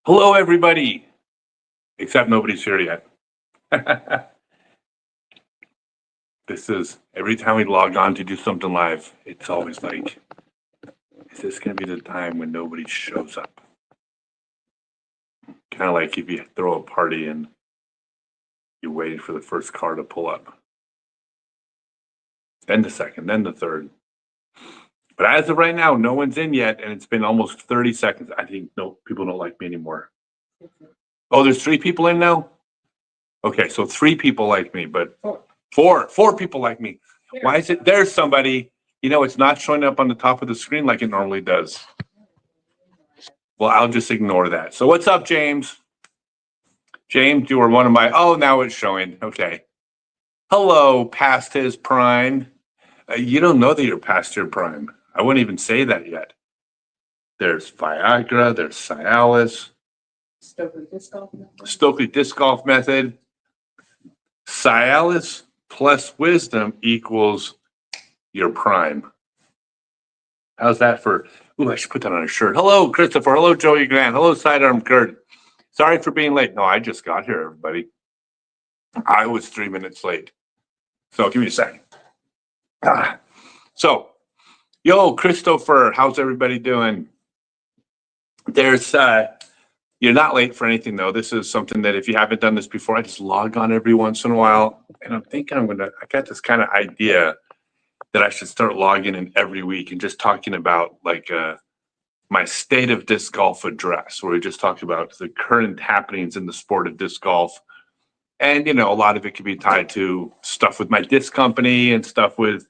Hello, everybody, except nobody's here yet. This is every time we log on to do something live, it's always like, is this going to be the time when nobody shows up? Kind of like if you throw a party and you're waiting for the first car to pull up, then the second, then the third. But as of right now, no one's in yet, and it's been almost 30 seconds. I think no people don't like me anymore. Oh, there's 3 people in now? Okay, so 3 people like me, but four people like me. Why is it there's somebody, it's not showing up on the top of the screen like it normally does. Well, I'll just ignore that. So what's up, James? James, you were one of my, now it's showing. Okay. Hello, past his prime. You don't know that you're past your prime. I wouldn't even say that yet. There's Viagra, there's Cialis. Stokely disc golf method. Cialis plus wisdom equals your prime. How's that for? Ooh, I should put that on a shirt. Hello, Christopher. Hello, Joey Grant. Hello, Sidearm Kurt. Sorry for being late. No, I just got here, everybody. I was 3 minutes late. So give me a second. So, yo, Christopher, how's everybody doing? There's you're not late for anything, though. This is something that if you haven't done this before, I just log on every once in a while. And I'm thinking I got this kind of idea that I should start logging in every week and just talking about like my state of disc golf address, where we just talk about the current happenings in the sport of disc golf. And, a lot of it could be tied to stuff with my disc company and stuff with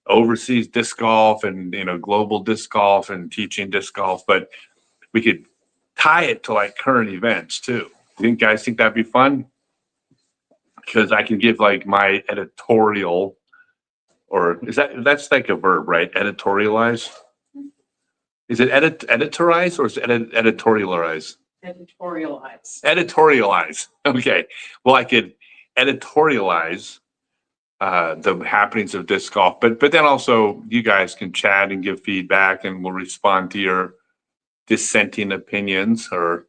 overseas disc golf and, global disc golf and teaching disc golf. But we could tie it to like current events too. You guys think that'd be fun? Because I can give like my editorial, or that's like a verb, right? Editorialize. Is it editorize or is it editorialize? Editorialize. Okay. Well, I could editorialize the happenings of disc golf, but then also you guys can chat and give feedback, and we'll respond to your dissenting opinions, or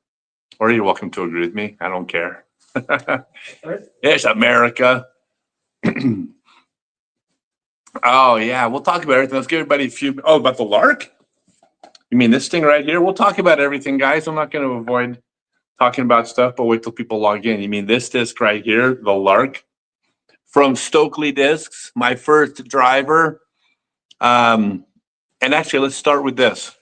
you're welcome to agree with me. I don't care. It's America. Oh yeah, we'll talk about everything. Let's give everybody a few. Oh, about the Lark? You mean this thing right here? We'll talk about everything, guys. I'm not going to avoid talking about stuff, but wait till people log in. You mean this disc right here, the Lark from Stokely Discs, my first driver. And actually, let's start with this.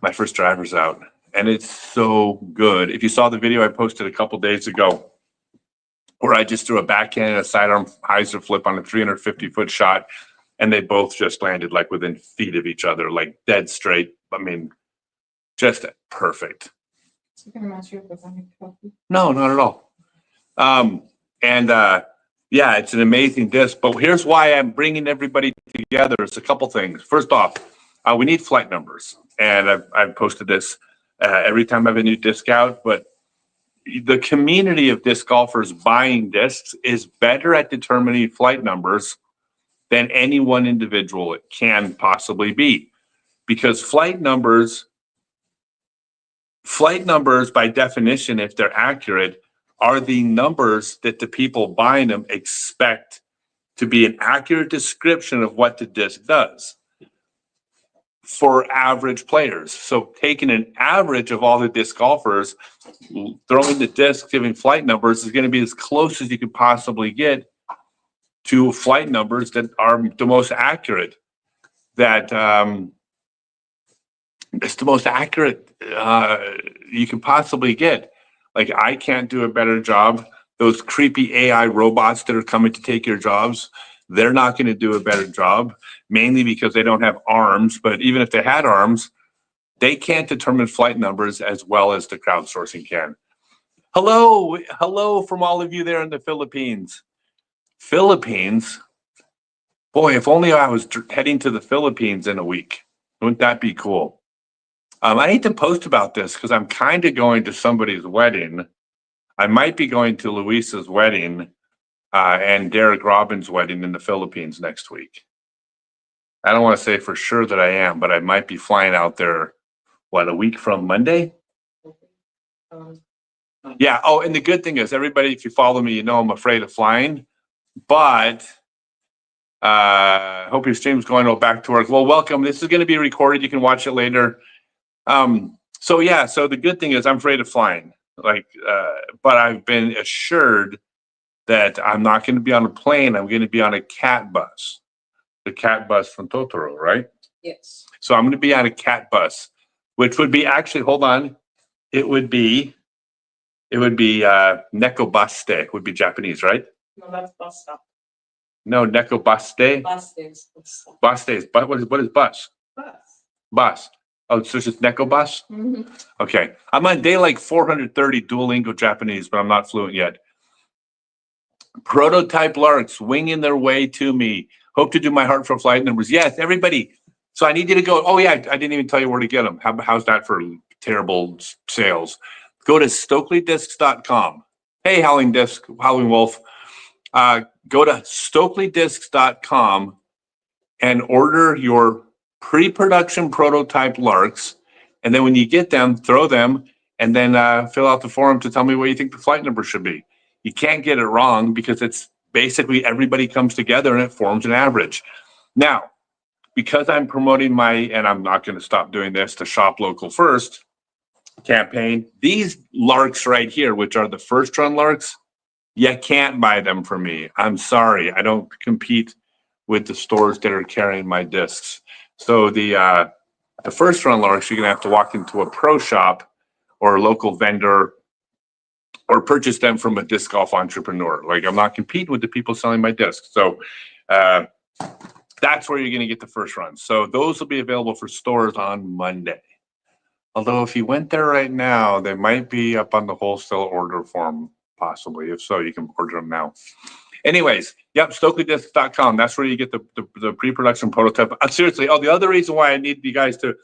My first driver's out, and it's so good. If you saw the video I posted a couple days ago, where I just threw a backhand and a sidearm hyzer flip on a 350-foot shot, and they both just landed like within feet of each other, like dead straight. I mean, just perfect. Is it going to mess you up with any coffee? No, not at all. Yeah, it's an amazing disc. But here's why I'm bringing everybody together. It's a couple things. First off, we need flight numbers, and I've posted this every time I have a new disc out. But the community of disc golfers buying discs is better at determining flight numbers than any one individual can possibly be, because flight numbers by definition, if they're accurate, are the numbers that the people buying them expect to be an accurate description of what the disc does for average players. So taking an average of all the disc golfers, throwing the disc, giving flight numbers is going to be as close as you could possibly get to flight numbers that are the most accurate. It's the most accurate you can possibly get. Like, I can't do a better job. Those creepy AI robots that are coming to take your jobs, they're not going to do a better job, mainly because they don't have arms. But even if they had arms, they can't determine flight numbers as well as the crowdsourcing can. Hello from all of you there in the Philippines. Philippines? Boy, if only I was heading to the Philippines in a week. Wouldn't that be cool? I need to post about this because I'm kind of going to somebody's wedding. I might be going to Luisa's wedding and Derek Robbins' wedding in the Philippines next week. I don't want to say for sure that I am, but I might be flying out there a week from Monday. Um, Yeah. Oh, and the good thing is, everybody, if you follow me, you know I'm afraid of flying. But hope your stream's going well, back to work. Well, welcome. This is going to be recorded. You can watch it later. So yeah. So the good thing is, I'm afraid of flying. But I've been assured that I'm not going to be on a plane. I'm going to be on a cat bus. The cat bus from Totoro, right? yes. So I'm going to be on a cat bus, which would be actually, hold on, it would be Nekobaste would be Japanese, right? No, that's bus stop. No, Nekobaste. Bus is bus stop. Baste is, but what is bus? Bus. Bus. Oh, so it's just Nekobus? Mm-hmm. Okay. I'm on day like 430 Duolingo Japanese, but I'm not fluent yet. Prototype Larks winging their way to me. Hope to do my heart for flight numbers. Yes, everybody. So I need you to go. Oh yeah, I didn't even tell you where to get them. How's that for terrible sales? Go to StokeleyDiscs.com. Hey, Howling Wolf. Go to StokeleyDiscs.com and order your pre-production prototype Larks. And then when you get them, throw them, and then fill out the form to tell me what you think the flight number should be. You can't get it wrong because it's basically everybody comes together and it forms an average. Now, because I'm promoting and I'm not going to stop doing this, the Shop Local First campaign, these Larks right here, which are the first run Larks, you can't buy them from me. I'm sorry. I don't compete with the stores that are carrying my discs. So the first run Larks, you're going to have to walk into a pro shop or a local vendor or purchase them from a disc golf entrepreneur. Like, I'm not competing with the people selling my discs. So that's where you're going to get the first run. So those will be available for stores on Monday. Although if you went there right now, they might be up on the wholesale order form, possibly. If so, you can order them now. Anyways, yep, StokeleyDiscs.com. That's where you get the pre-production prototype. Seriously, the other reason why I need you guys to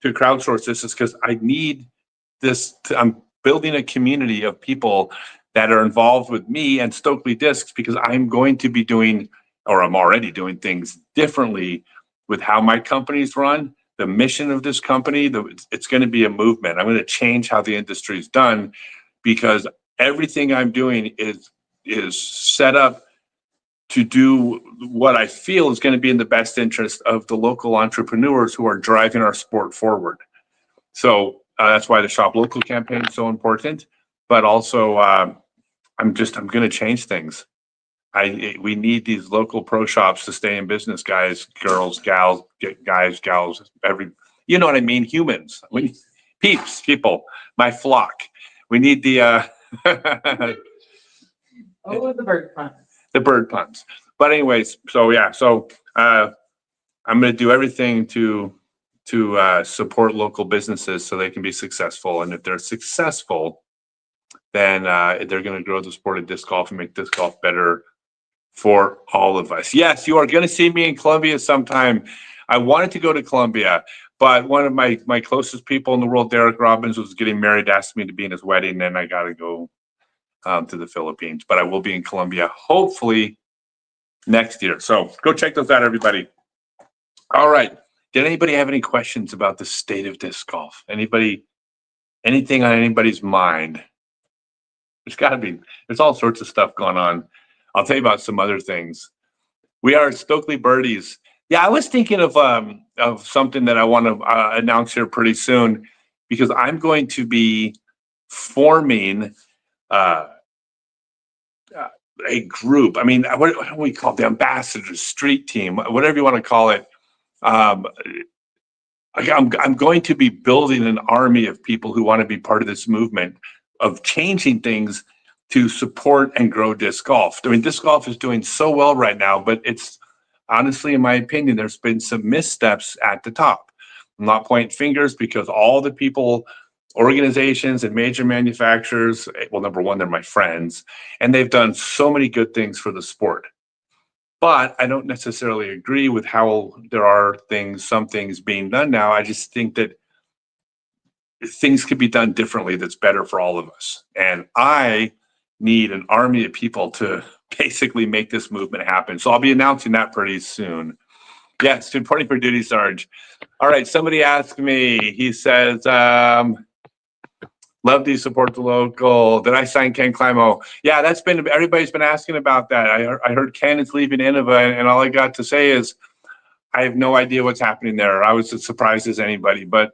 crowdsource this is because I need this. I'm building a community of people that are involved with me and Stokely Discs, because I'm going to be doing, or I'm already doing, things differently with how my companies run. The mission of this company, it's going to be a movement. I'm going to change how the industry is done, because everything I'm doing is set up to do what I feel is going to be in the best interest of the local entrepreneurs who are driving our sport forward. So that's why the Shop Local campaign is so important. But also, I'm going to change things. We need these local pro shops to stay in business, guys, girls, gals, guys, gals, you know what I mean? Humans, people, my flock. We need the The bird pun. the bird puns. But anyways, so yeah, I'm going to do everything to support local businesses so they can be successful. And if they're successful, then they're going to grow the sport of disc golf and make disc golf better for all of us. Yes, you are going to see me in Colombia sometime. I wanted to go to Colombia, but one of my closest people in the world, Derek Robbins, was getting married, asked me to be in his wedding, and I got to go to the Philippines. But I will be in Colombia, hopefully next year. So go check those out, everybody. All right. Did anybody have any questions about the state of disc golf? Anything on anybody's mind? There's all sorts of stuff going on. I'll tell you about some other things. We are Stokely Birdies. Yeah, I was thinking of something that I want to announce here pretty soon, because I'm going to be forming a group. I mean, what do we call it? The ambassadors, street team, whatever you want to call it. I'm going to be building an army of people who want to be part of this movement of changing things to support and grow disc golf. I mean, disc golf is doing so well right now, but it's honestly, in my opinion, there's been some missteps at the top. I'm not pointing fingers, because all the people, organizations and major manufacturers, well, number one, they're my friends, and they've done so many good things for the sport. But I don't necessarily agree with how there are some things being done now. I just think that things could be done differently that's better for all of us. And I need an army of people to basically make this movement happen. So I'll be announcing that pretty soon. Yes, reporting for duty, Sarge. All right, somebody asked me, he says, love to support the local. Did I sign Ken Climo? Yeah, everybody's been asking about that. I heard Ken is leaving Innova, and all I got to say is, I have no idea what's happening there. I was as surprised as anybody, but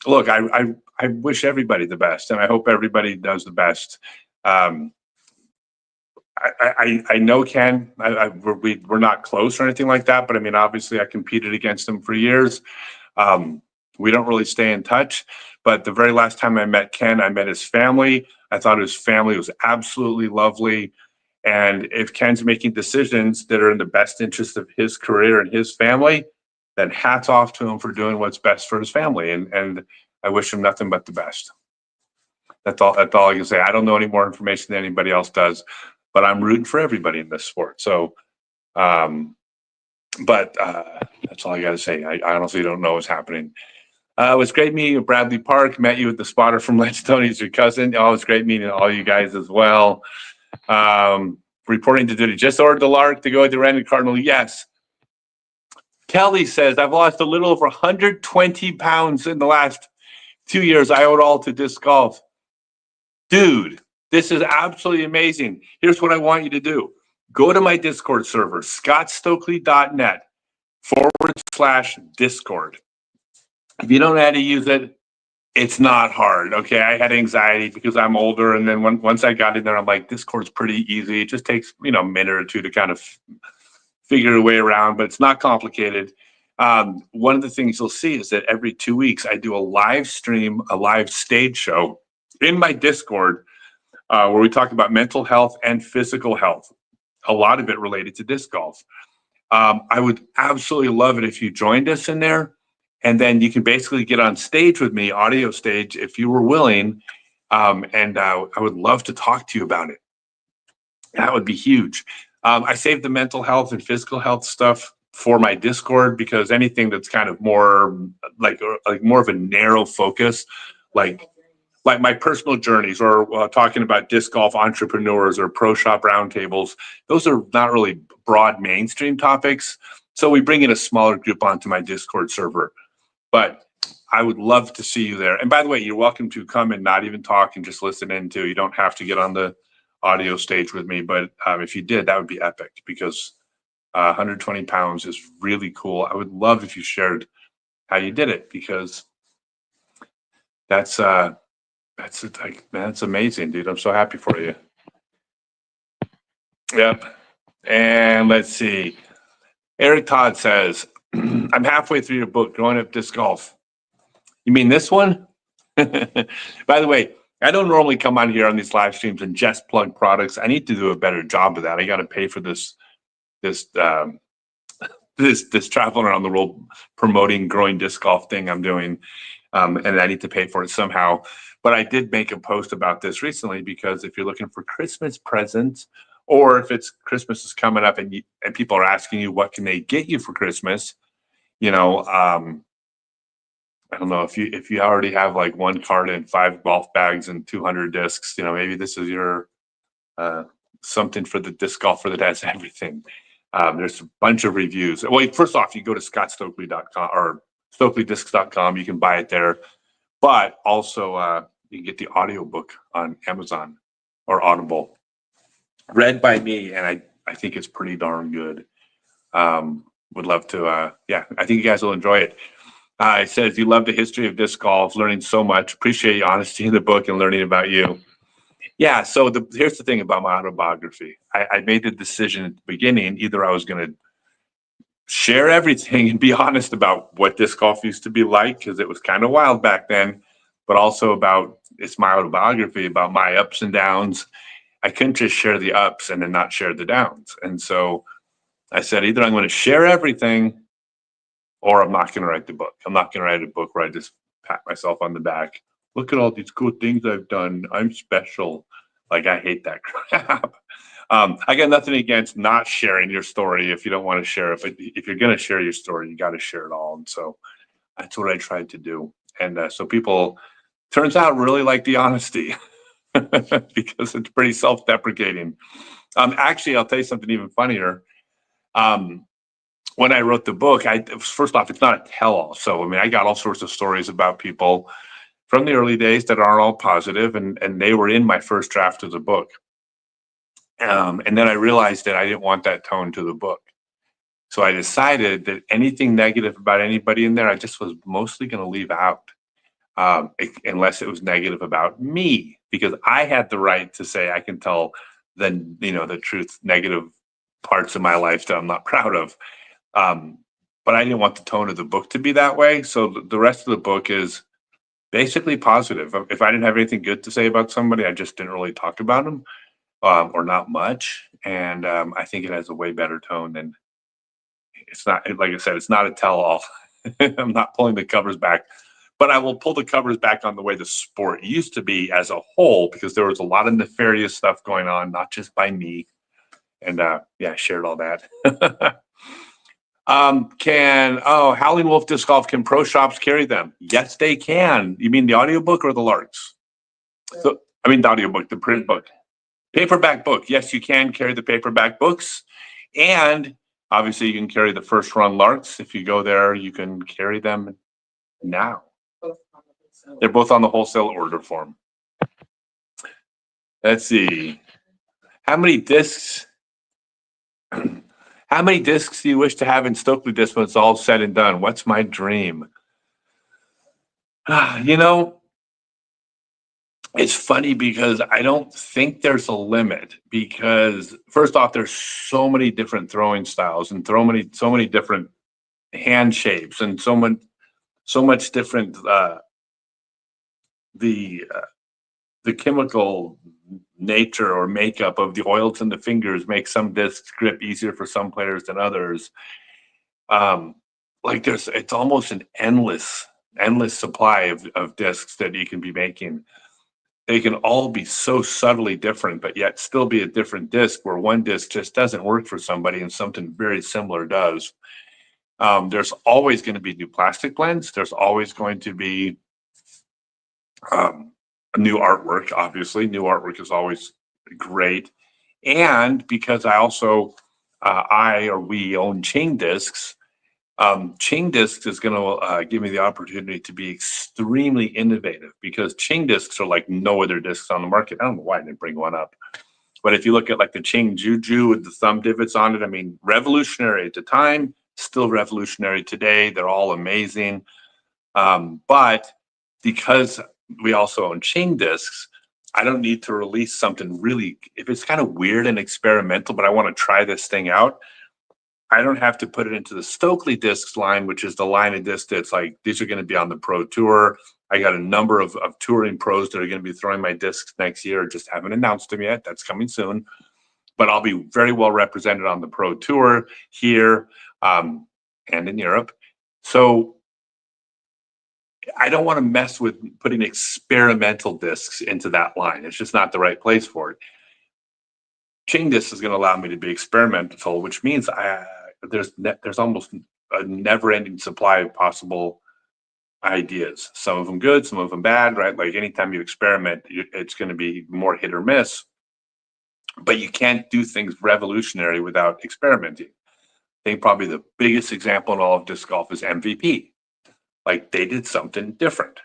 look, I wish everybody the best, and I hope everybody does the best. I know Ken. We're not close or anything like that, but I mean, obviously, I competed against him for years. We don't really stay in touch, but the very last time I met Ken, I met his family. I thought his family was absolutely lovely. And if Ken's making decisions that are in the best interest of his career and his family, then hats off to him for doing what's best for his family. And I wish him nothing but the best. That's all I can say. I don't know any more information than anybody else does, but I'm rooting for everybody in this sport. So, that's all I got to say. I honestly don't know what's happening. It was great meeting you at Bradley Park. Met you with the spotter from Ledgestone. He's your cousin. Oh, it was great meeting all you guys as well. Reporting to duty. Just ordered the Lark to go with the Random Cardinal. Yes. Kelly says, I've lost a little over 120 pounds in the last 2 years. I owe it all to disc golf. Dude, this is absolutely amazing. Here's what I want you to do. Go to my Discord server, scottstokely.net/Discord. If you don't know how to use it, it's not hard. Okay. I had anxiety because I'm older. And then once I got in there, I'm like, Discord's pretty easy. It just takes, a minute or two to kind of figure a way around, but it's not complicated. One of the things you'll see is that every 2 weeks, I do a live stream, a live stage show in my Discord, where we talk about mental health and physical health, a lot of it related to disc golf. I would absolutely love it if you joined us in there, and then you can basically get on stage with me, audio stage, if you were willing, and I would love to talk to you about it. That would be huge. I saved the mental health and physical health stuff for my Discord, because anything that's kind of more like more of a narrow focus, like my personal journeys, or talking about disc golf entrepreneurs or pro shop roundtables, those are not really broad mainstream topics. So we bring in a smaller group onto my Discord server. But I would love to see you there. And by the way, you're welcome to come and not even talk and just listen in too. You don't have to get on the audio stage with me. But if you did, that would be epic, because 120 pounds is really cool. I would love if you shared how you did it, because that's amazing, dude. I'm so happy for you. Yep. And let's see. Eric Todd says, I'm halfway through your book, Growing Up Disc Golf. You mean this one? By the way, I don't normally come on here on these live streams and just plug products. I need to do a better job of that. I got to pay for this traveling around the world promoting growing disc golf thing I'm doing. And I need to pay for it somehow. But I did make a post about this recently, because if you're looking for Christmas presents, or if it's Christmas is coming up and people are asking you, what can they get you for Christmas? I don't know, if you already have like one card and 5 golf bags and 200 discs, maybe this is your something for the disc golfer that has everything. There's a bunch of reviews. Well, first off, you go to scottstokely.com or StokelyDiscs.com. You can buy it there, but also you can get the audiobook on Amazon or Audible, read by me, and I think it's pretty darn good. Would love to, I think you guys will enjoy it. It says, you love the history of disc golf, learning so much. Appreciate your honesty in the book and learning about you. Yeah, so here's the thing about my autobiography. I made the decision at the beginning, either I was going to share everything and be honest about what disc golf used to be like, because it was kind of wild back then, but also it's my autobiography, about my ups and downs. I couldn't just share the ups and then not share the downs. And so I said, either I'm going to share everything, or I'm not going to write the book. I'm not going to write a book where I just pat myself on the back. Look at all these cool things I've done. I'm special. Like, I hate that crap. I got nothing against not sharing your story if you don't want to share it. But if you're going to share your story, you got to share it all. And so that's what I tried to do. And so people, turns out, really like the honesty because it's pretty self-deprecating. Actually, I'll tell you something even funnier. when I wrote the book, first off, it's not a tell-all. So, I mean, I got all sorts of stories about people from the early days that aren't all positive, and they were in my first draft of the book. And then I realized that I didn't want that tone to the book. So I decided that anything negative about anybody in there, I just was mostly going to leave out, unless it was negative about me, because I had the right to say I can tell the truth, negative parts of my life that I'm not proud of. But I didn't want the tone of the book to be that way. So the rest of the book is basically positive. If I didn't have anything good to say about somebody, I just didn't really talk about them, or not much. And I think it has a way better tone than, it's not, like I said, it's not a tell-all. I'm not pulling the covers back, but I will pull the covers back on the way the sport used to be as a whole, because there was a lot of nefarious stuff going on, not just by me. And I shared all that. Howling Wolf Disc Golf, can pro shops carry them? Yes, they can. You mean the audiobook or the Larks? So, I mean the audiobook, the print book. Paperback book. Yes, you can carry the paperback books. And obviously you can carry the first run Larks. If you go there, you can carry them now. They're both on the wholesale order form. Let's see. How many discs do you wish to have in Stokely Disc when it's all said and done? What's my dream? It's funny because I don't think there's a limit, because first off, there's so many different throwing styles and so many different hand shapes, and so much different, the chemical nature or makeup of the oils in the fingers makes some discs grip easier for some players than others. It's almost an endless supply of discs that you can be making. They can all be so subtly different, but yet still be a different disc, where one disc just doesn't work for somebody and something very similar does. There's always going to be new plastic blends. There's always going to be new artwork. Obviously, new artwork is always great. And because I also, we own Ching Discs, Ching Discs is going to give me the opportunity to be extremely innovative, because Ching Discs are like no other discs on the market. I don't know why I didn't bring one up. But if you look at like the Ching Juju with the thumb divots on it, I mean, revolutionary at the time, still revolutionary today. They're all amazing. But because we also own Ching Discs, I don't need to release something really, if it's kind of weird and experimental, but I want to try this thing out, I don't have to put it into the Stokely Discs line, which is the line of discs that's like, these are going to be on the pro tour. I got a number of touring pros that are going to be throwing my discs next year. Just haven't announced them yet. That's coming soon. But I'll be very well represented on the pro tour here, and in Europe. So I don't want to mess with putting experimental discs into that line. It's just not the right place for it. Ching Discs is going to allow me to be experimental, which means there's almost a never-ending supply of possible ideas. Some of them good, some of them bad, right? Like anytime you experiment, it's going to be more hit or miss. But you can't do things revolutionary without experimenting. I think probably the biggest example in all of disc golf is MVP. Like, they did something different.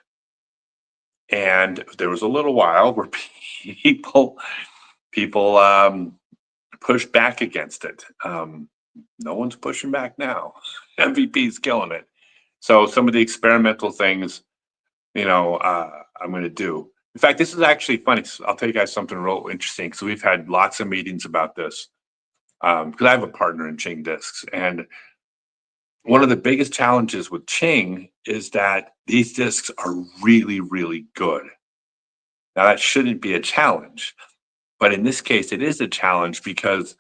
And there was a little while where people pushed back against it. No one's pushing back now. MVP's killing it. So some of the experimental things, I'm going to do. In fact, this is actually funny. I'll tell you guys something real interesting. So we've had lots of meetings about this, because I have a partner in Ching Discs. And one of the biggest challenges with Ching is that these discs are really, really good. Now, that shouldn't be a challenge. But in this case, it is a challenge, because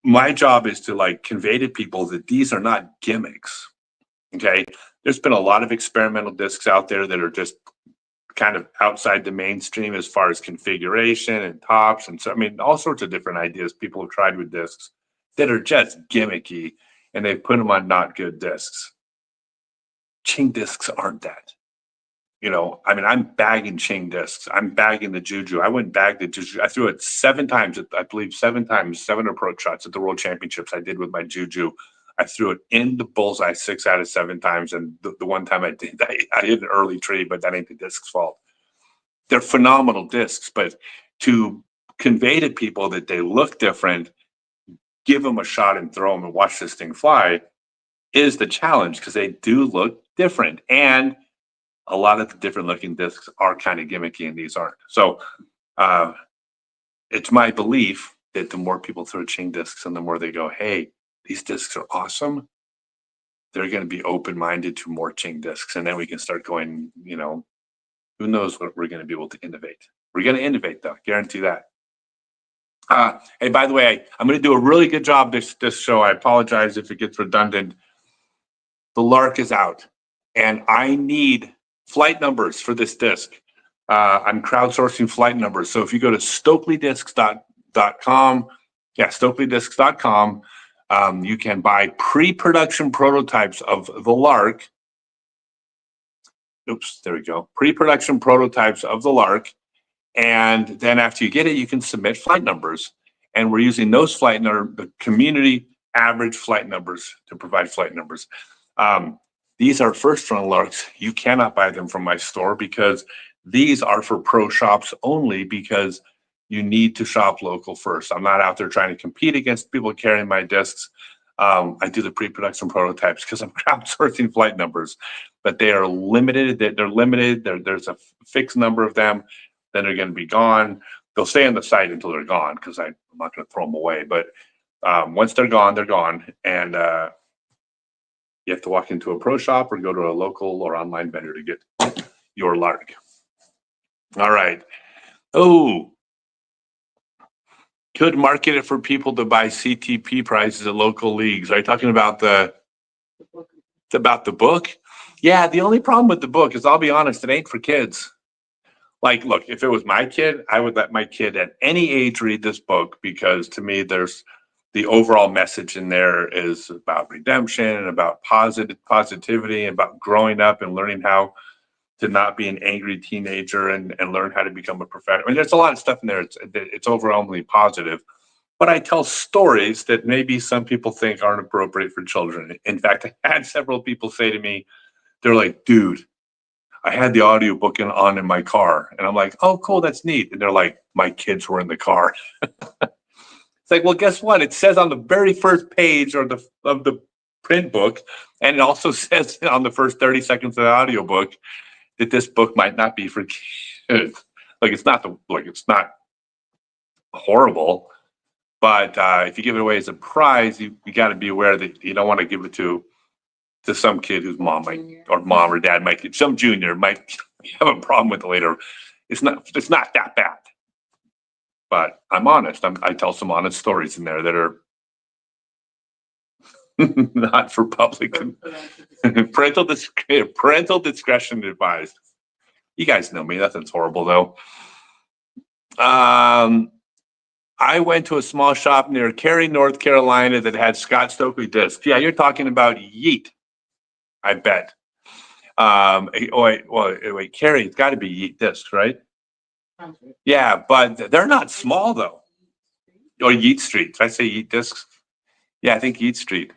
my job is to convey to people that these are not gimmicks. Okay. There's been a lot of experimental discs out there that are just kind of outside the mainstream as far as configuration and tops. And so, I mean, all sorts of different ideas people have tried with discs that are just gimmicky, and they've put them on not good discs. Ching Discs aren't that. I mean, I'm bagging Ching discs. I'm bagging the Juju. I went bag the Juju. I threw it 7 times, I believe 7 times, 7 approach shots at the World Championships I did with my Juju. I threw it in the bullseye 6 out of 7 times. And the one time I did, I hit an early tree, but that ain't the disc's fault. They're phenomenal discs, but to convey to people that they look different, give them a shot and throw them and watch this thing fly is the challenge, because they do look different. And a lot of the different looking discs are kind of gimmicky and these aren't. So it's my belief that the more people throw Ching discs and the more they go, hey, these discs are awesome, they're going to be open-minded to more Ching discs. And then we can start going, who knows what we're going to be able to innovate. We're going to innovate, though, guarantee that. Hey, by the way, I'm going to do a really good job this show. I apologize if it gets redundant. The Lark is out, and I need flight numbers for this disc. I'm crowdsourcing flight numbers. So if you go to StokeleyDiscs.com, StokeleyDiscs.com, you can buy pre-production prototypes of the Lark. Oops, there we go. Pre-production prototypes of the Lark. And then after you get it, you can submit flight numbers. And we're using those the community average flight numbers to provide flight numbers. These are first run Larks. You cannot buy them from my store because these are for pro shops only, because you need to shop local first. I'm not out there trying to compete against people carrying my discs. I do the pre-production prototypes because I'm crowdsourcing flight numbers, but they are limited. They're limited. There's a fixed number of them. Then they're going to be gone. They'll stay on the site until they're gone, because I'm not going to throw them away. But once they're gone, they're gone. And you have to walk into a pro shop or go to a local or online vendor to get your Lark. All right. Oh, could market it for people to buy CTP prizes at local leagues. Are you talking about the book? Yeah, the only problem with the book is, I'll be honest, it ain't for kids. Like, look, if it was my kid, I would let my kid at any age read this book, because to me, there's the overall message in there is about redemption and about positivity and about growing up and learning how to not be an angry teenager and learn how to become a professional. I mean, there's a lot of stuff in there. It's overwhelmingly positive. But I tell stories that maybe some people think aren't appropriate for children. In fact, I had several people say to me, they're like, dude, I had the audiobook on in my car. And I'm like, oh, cool, that's neat. And they're like, my kids were in the car. It's like, well, guess what? It says on the very first page of the print book, and it also says on the first 30 seconds of the audiobook, that this book might not be for kids. It's not horrible, but if you give it away as a prize, you got to be aware that you don't want to give it to some kid whose mom or dad might, some junior might have a problem with it later. It's not that bad. But I'm honest. I tell some honest stories in there that are not for public. Parental discretion advised. You guys know me. Nothing's horrible, though. I went to a small shop near Cary, North Carolina that had Scott Stokely discs. Yeah, you're talking about Yeet, I bet. Wait, Cary, it's got to be Yeet discs, right? Yeah, but they're not small, though. Or Yeet Street. Did I say Yeet discs? Yeah, I think Yeet Street.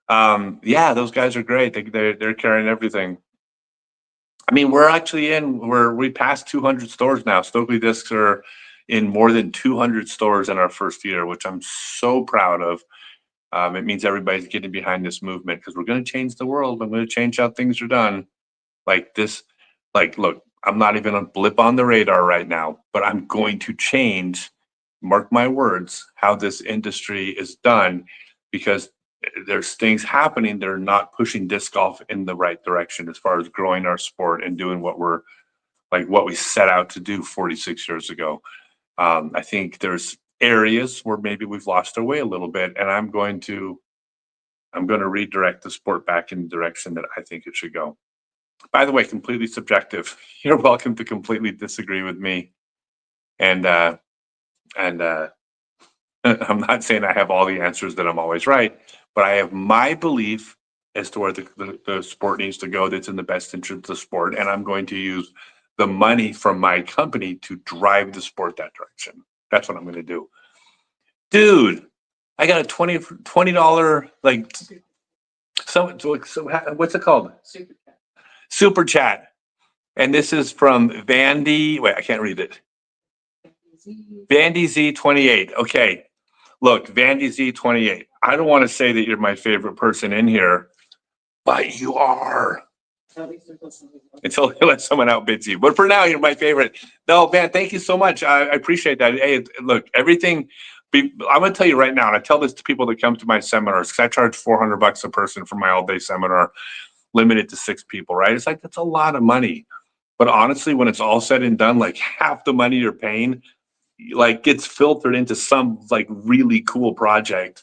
Yeah, those guys are great. They're carrying everything. I mean, we passed 200 stores now. Stokely discs are in more than 200 stores in our first year, which I'm so proud of. It means everybody's getting behind this movement, because we're going to change the world. I'm going to change how things are done. Look, I'm not even a blip on the radar right now, but I'm going to change, mark my words, how this industry is done, because there's things happening that are not pushing disc golf in the right direction as far as growing our sport and doing what we set out to do 46 years ago. I think there's areas where maybe we've lost our way a little bit, and I'm going to redirect the sport back in the direction that I think it should go. By the way, completely subjective. You're welcome to completely disagree with me. And I'm not saying I have all the answers, that I'm always right, but I have my belief as to where the sport needs to go that's in the best interest of the sport. And I'm going to use the money from my company to drive the sport that direction. That's what I'm going to do. Dude, I got a $20 like so what's it called? Super cat. Super chat. And this is from Vandy. Wait, I can't read it. Vandy Z28. Okay. Look, Vandy Z28. I don't want to say that you're my favorite person in here, but you are. At least there's something. Until you let someone outbid you. But for now, you're my favorite. No, man, thank you so much. I appreciate that. Hey, look, everything. I'm going to tell you right now, and I tell this to people that come to my seminars, because I charge $400 a person for my all-day seminar, limited to 6 people, right? It's like, that's a lot of money. But honestly, when it's all said and done, like half the money you're paying, like gets filtered into some like really cool project,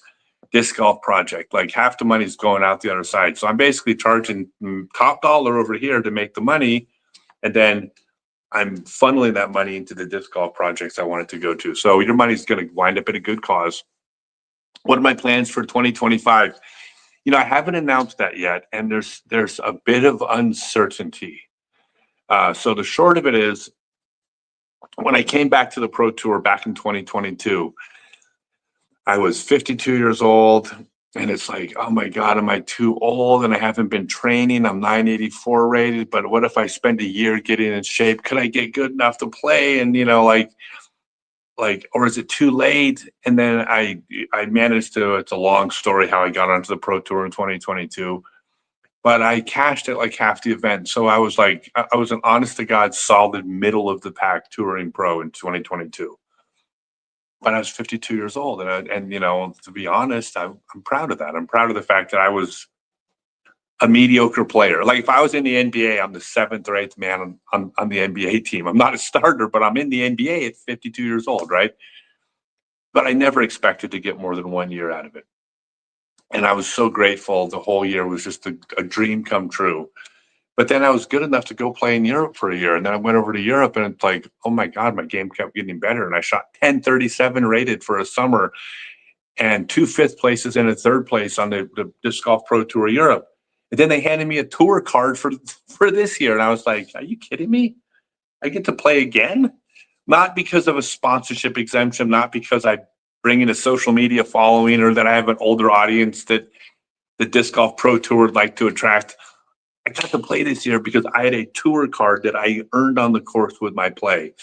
disc golf project. Like half the money's going out the other side. So I'm basically charging top dollar over here to make the money, and then I'm funneling that money into the disc golf projects I want it to go to. So your money's going to wind up at a good cause. What are my plans for 2025? I haven't announced that yet, and there's a bit of uncertainty. So the short of it is, when I came back to the Pro Tour back in 2022, I was 52 years old, and it's like, oh my God, am I too old? And I haven't been training. I'm 984 rated, but what if I spend a year getting in shape? Could I get good enough to play? And or is it too late? And then I managed to. It's a long story how I got onto the Pro Tour in 2022. But I cashed it like half the event. So I was an honest to God, solid middle of the pack touring pro in 2022. But I was 52 years old. And to be honest, I'm proud of that. I'm proud of the fact that I was a mediocre player. Like if I was in the NBA, I'm the 7th or 8th man on the NBA team. I'm not a starter, but I'm in the NBA at 52 years old, right? But I never expected to get more than 1 year out of it. And I was so grateful. The whole year was just a dream come true. But then I was good enough to go play in Europe for a year. And then I went over to Europe, and it's like, oh my God, my game kept getting better. And I shot 1037 rated for a summer, and 2 5th places and a 3rd place on the Disc Golf Pro Tour Europe. And then they handed me a tour card for this year. And I was like, are you kidding me? I get to play again? Not because of a sponsorship exemption, not because I bring in a social media following, or that I have an older audience that the Disc Golf Pro Tour would like to attract. I got to play this year because I had a tour card that I earned on the course with my play.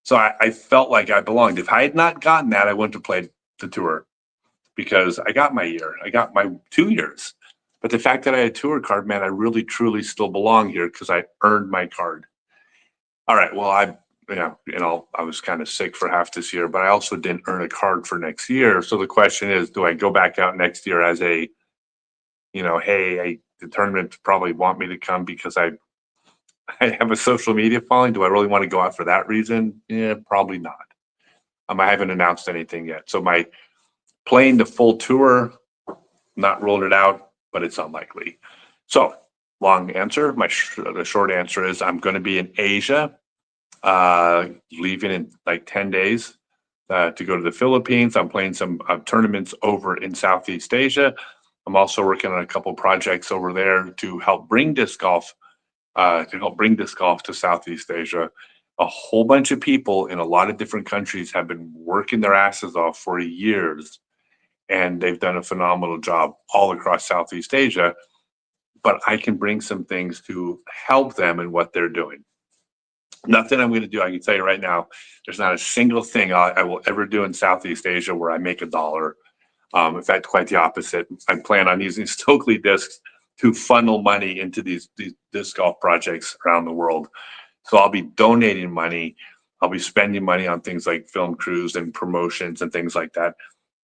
So I felt like I belonged. If I had not gotten that, I wouldn't have played the tour, because I got my year. I got my 2 years. But the fact that I had a tour card, man, I really, truly still belong here because I earned my card. All right. Well, I was kind of sick for half this year, but I also didn't earn a card for next year. So the question is, do I go back out next year as a, hey, the tournament probably want me to come because I have a social media following. Do I really want to go out for that reason? Yeah, probably not. I haven't announced anything yet. So my playing the full tour, not ruled it out, but it's unlikely. So long answer. The short answer is I'm going to be in Asia, leaving in like 10 days to go to the Philippines. I'm playing some tournaments over in Southeast Asia. I'm also working on a couple projects over there to help bring disc golf to Southeast Asia. A whole bunch of people in a lot of different countries have been working their asses off for years, and they've done a phenomenal job all across Southeast Asia. But I can bring some things to help them in what they're doing. Nothing I'm going to do. I can tell you right now, there's not a single thing I will ever do in Southeast Asia where I make $1. In fact, quite the opposite. I plan on using Stokely discs to funnel money into these disc golf projects around the world. So I'll be donating money. I'll be spending money on things like film crews and promotions and things like that,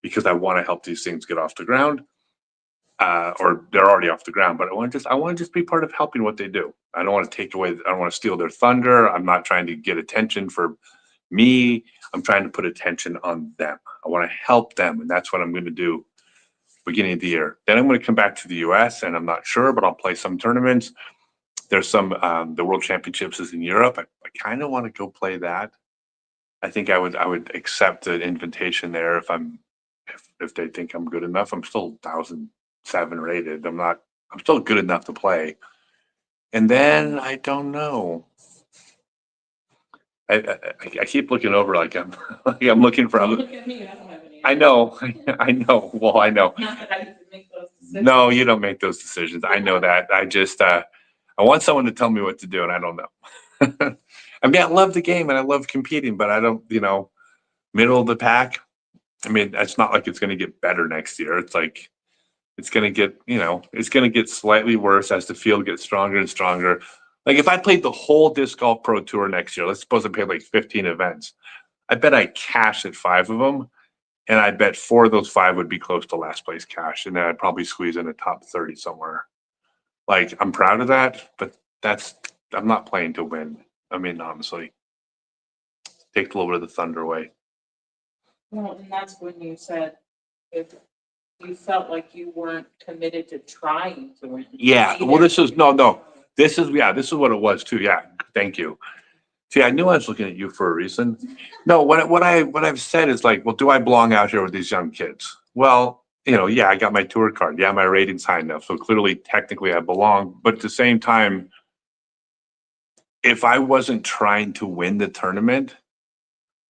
because I want to help these things get off the ground, or they're already off the ground. But I want to just be part of helping what they do. I don't want to take away. I don't want to steal their thunder. I'm not trying to get attention for me. I'm trying to put attention on them. I want to help them, and that's what I'm going to do beginning of the year. Then I'm going to come back to the US, and I'm not sure, but I'll play some tournaments. There's some, the World Championships is in Europe. I kind of want to go play that. I think I would accept an invitation there if they think I'm good enough. I'm still 1,007 rated. I'm not I'm still good enough to play. And then I don't know. I keep looking over like I'm looking for. Don't look at me, I don't have any. I know, I know. Well, I know. Not that I need to make those decisions. No, you don't make those decisions. I know that. I just I want someone to tell me what to do, and I don't know. I mean, I love the game and I love competing, but I don't, middle of the pack. I mean, it's not like it's going to get better next year. It's like it's going to get, it's going to get slightly worse as the field gets stronger and stronger. Like if I played the whole Disc Golf Pro Tour next year, let's suppose I played like 15 events. I bet I cash at 5 of them. And I bet 4 of those 5 would be close to last place cash. And then I'd probably squeeze in a top 30 somewhere. Like, I'm proud of that, but I'm not playing to win. I mean, honestly, take a little bit of the thunder away. Well, and that's when you said if you felt like you weren't committed to trying to win. Yeah. Well, this is This is what it was too. Yeah. Thank you. See, I knew I was looking at you for a reason. No, what I've said is like, well, do I belong out here with these young kids? Well, yeah, I got my tour card. Yeah, my rating's high enough. So clearly, technically, I belong. But at the same time, if I wasn't trying to win the tournament,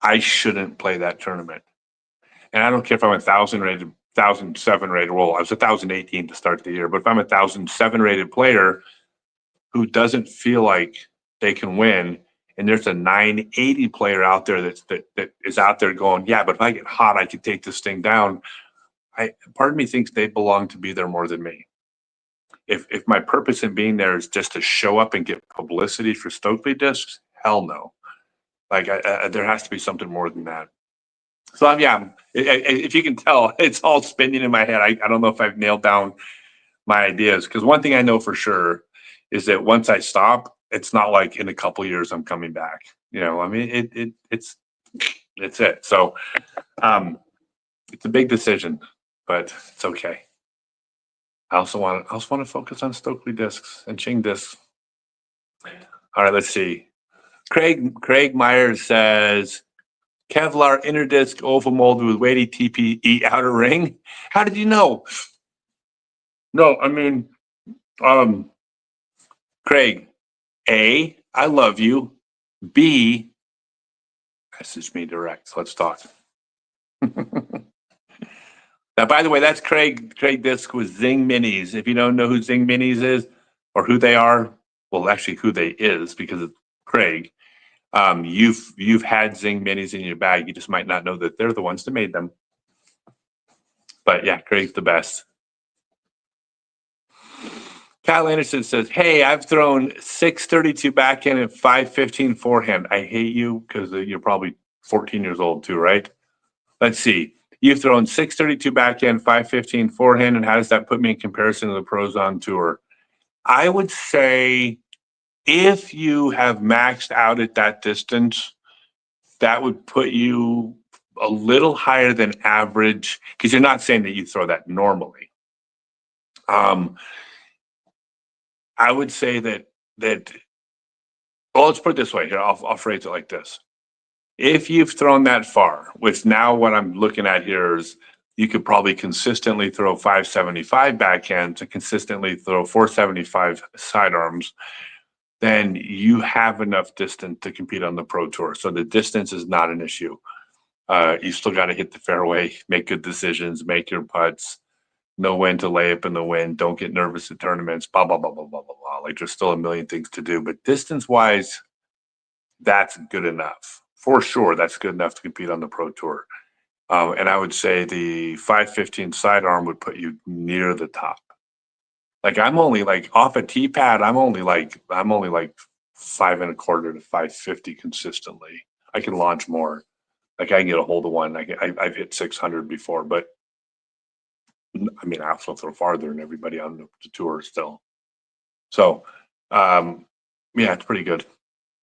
I shouldn't play that tournament. And I don't care if I'm 1,000 rated, 1,007 rated. Well, I was 1,018 to start the year. But if I'm 1,007 rated player who doesn't feel like they can win, and there's a 980 player out there that is out there going, yeah, but if I get hot, I can take this thing down. Part of me thinks they belong to be there more than me. If my purpose in being there is just to show up and get publicity for Stokely discs, hell no. Like there has to be something more than that. So yeah, if you can tell, it's all spinning in my head. I don't know if I've nailed down my ideas, because one thing I know for sure is that once I stop, it's not like in a couple years I'm coming back. I mean, it's it. So it's a big decision, but it's okay. I also want to focus on Stokely discs and Ching discs. All right, let's see. Craig Myers says Kevlar inner disc oval molded with weighty TPE outer ring. How did you know? No, I mean, Craig, A, I love you. B, message me direct. Let's talk. Now, by the way, that's Craig Disc with Zing Minis. If you don't know who Zing Minis is or who they are, well, actually who they is, because it's Craig. You've had Zing Minis in your bag. You just might not know that they're the ones that made them. But yeah, Craig's the best. Kyle Anderson says, hey, I've thrown 632 backhand and 515 forehand. I hate you because you're probably 14 years old too, right? Let's see. You've thrown 632 backhand, 515 forehand, and how does that put me in comparison to the pros on tour? I would say if you have maxed out at that distance, that would put you a little higher than average, because you're not saying that you throw that normally. I would say that well, let's put it this way here. I'll phrase it like this. If you've thrown that far, which now what I'm looking at here is you could probably consistently throw 575 backhands and consistently throw 475 sidearms, then you have enough distance to compete on the Pro Tour. So the distance is not an issue. You still got to hit the fairway, make good decisions, make your putts, know when to lay up in the wind, don't get nervous at tournaments, blah, blah, blah, blah, blah, blah, blah. Like there's still a million things to do. But distance-wise, that's good enough. For sure, that's good enough to compete on the Pro Tour. And I would say the 515 sidearm would put you near the top. Like I'm only like off a tee pad, I'm only like 5 1/4 to 550 consistently. I can launch more. Like I can get a hold of one. I've hit 600 before, but I mean, I also throw farther than everybody on the tour still. So, yeah, it's pretty good.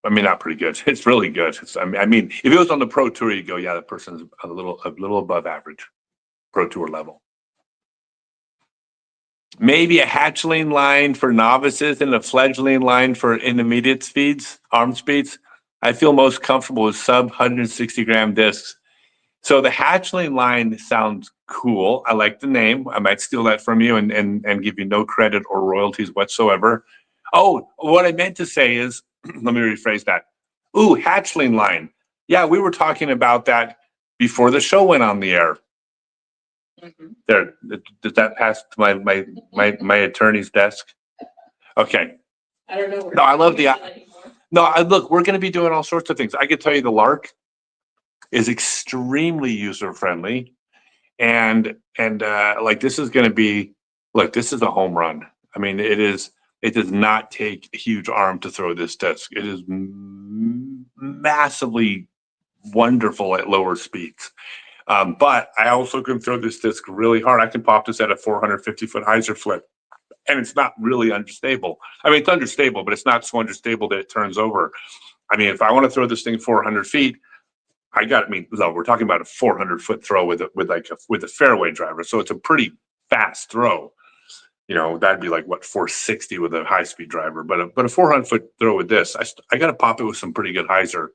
I mean, not pretty good. It's really good. I mean, if it was on the Pro Tour, you go, yeah, that person's a little above average Pro Tour level. Maybe a hatchling line for novices and a fledgling line for intermediate speeds, arm speeds. I feel most comfortable with sub 160 gram discs. So the hatchling line sounds cool. I like the name. I might steal that from you and give you no credit or royalties whatsoever. Oh, what I meant to say is, let me rephrase that. Ooh, hatchling line. Yeah, we were talking about that before the show went on the air. Mhm. There, did that pass to my attorney's desk? Okay. I don't know. where No, I love to the- use it anymore. No, look, we're going to be doing all sorts of things. I could tell you the Lark is extremely user friendly, and like this is going to be, look, this is a home run. I mean, it is. It does not take a huge arm to throw this disc. It is massively wonderful at lower speeds. But I also can throw this disc really hard. I can pop this at a 450-foot hyzer flip, and it's not really unstable. I mean, it's understable, but it's not so understable that it turns over. I mean, if I want to throw this thing 400 feet, no, we're talking about a 400-foot throw with a fairway driver, so it's a pretty fast throw. You know, that'd be like what, 460 with a high-speed driver, but a 400-foot throw with this, I got to pop it with some pretty good hyzer,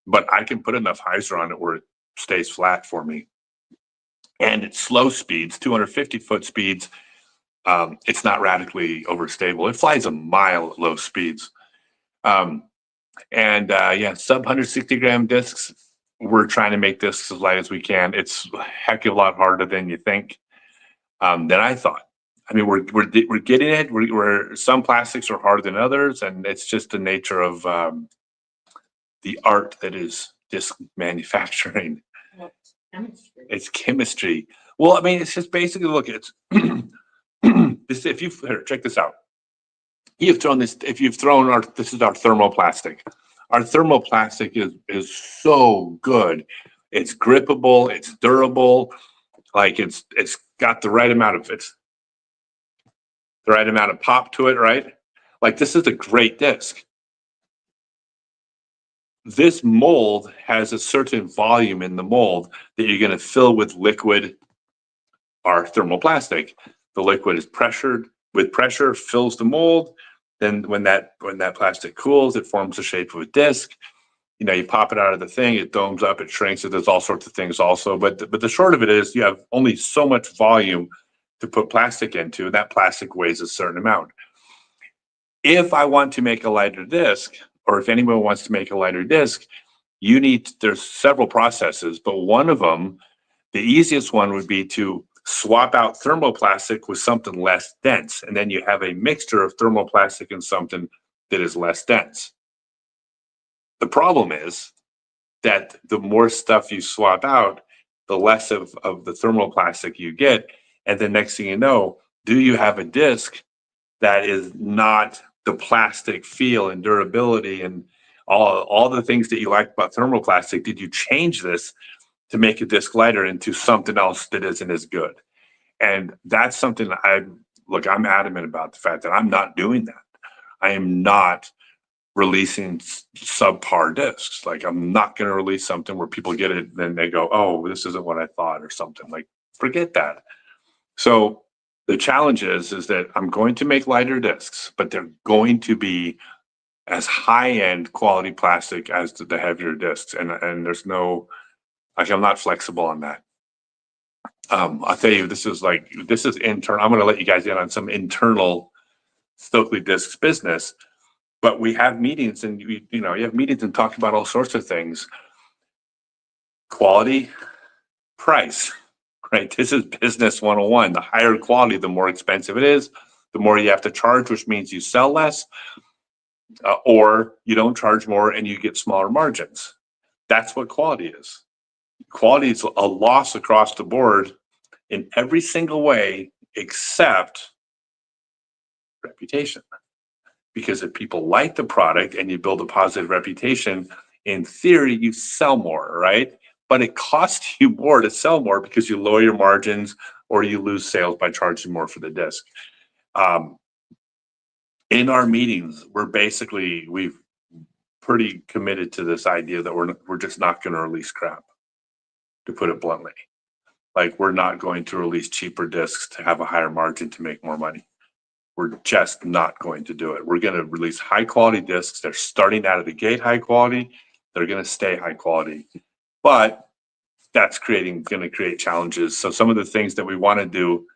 but I can put enough hyzer on it where it stays flat for me. And at slow speeds, 250-foot speeds, it's not radically overstable. It flies a mile at low speeds. Yeah, sub 160-gram discs. We're trying to make discs as light as we can. It's a heck of a lot harder than you think, than I thought. I mean, we're getting it. We're some plastics are harder than others, and it's just the nature of the art that is disc manufacturing. Well, it's chemistry. It's chemistry. Well, I mean, it's just basically, look, it's this. If you here, check this out. You've thrown this. If you've thrown our, this is our thermoplastic. Our thermoplastic is so good. It's grippable. It's durable. Like it's got the right amount of pop to it, right? Like this is a great disc. This mold has a certain volume in the mold that you're going to fill with liquid or thermoplastic. The liquid is pressured with pressure, fills the mold. Then when that plastic cools, it forms the shape of a disc. You know, you pop it out of the thing, it domes up, it shrinks. It does all sorts of things also. But the short of it is, you have only so much volume to put plastic into, and that plastic weighs a certain amount. If I want to make a lighter disc, or if anyone wants to make a lighter disc, there's several processes, but one of them, the easiest one would be to swap out thermoplastic with something less dense, and then you have a mixture of thermoplastic and something that is less dense. The problem is that the more stuff you swap out, the less of the thermoplastic you get, and the next thing you know, do you have a disc that is not the plastic feel and durability and all the things that you like about thermoplastic? Did you change this to make a disc lighter into something else that isn't as good? And that's something I'm adamant about the fact that I'm not doing that. I am not releasing subpar discs. Like, I'm not going to release something where people get it and then they go, oh, this isn't what I thought, or something. Like, forget that. So the challenge is that I'm going to make lighter discs, but they're going to be as high-end quality plastic as the heavier discs. And there's no, like, I'm not flexible on that. I'll tell you, this is internal. I'm going to let you guys in on some internal Stokely Discs business, but we have meetings, and you have meetings and talk about all sorts of things. Quality, price, right? This is business 101. The higher quality, the more expensive it is, the more you have to charge, which means you sell less, or you don't charge more and you get smaller margins. That's what quality is. Quality is a loss across the board in every single way except reputation. Because if people like the product and you build a positive reputation, in theory, you sell more, right? But it costs you more to sell more because you lower your margins or you lose sales by charging more for the disc. In our meetings, we've pretty committed to this idea that we're just not going to release crap, to put it bluntly. Like, we're not going to release cheaper discs to have a higher margin to make more money. We're just not going to do it. We're going to release high quality discs. They're starting out of the gate high quality. They're going to stay high quality. But that's going to create challenges. So some of the things that we want to do,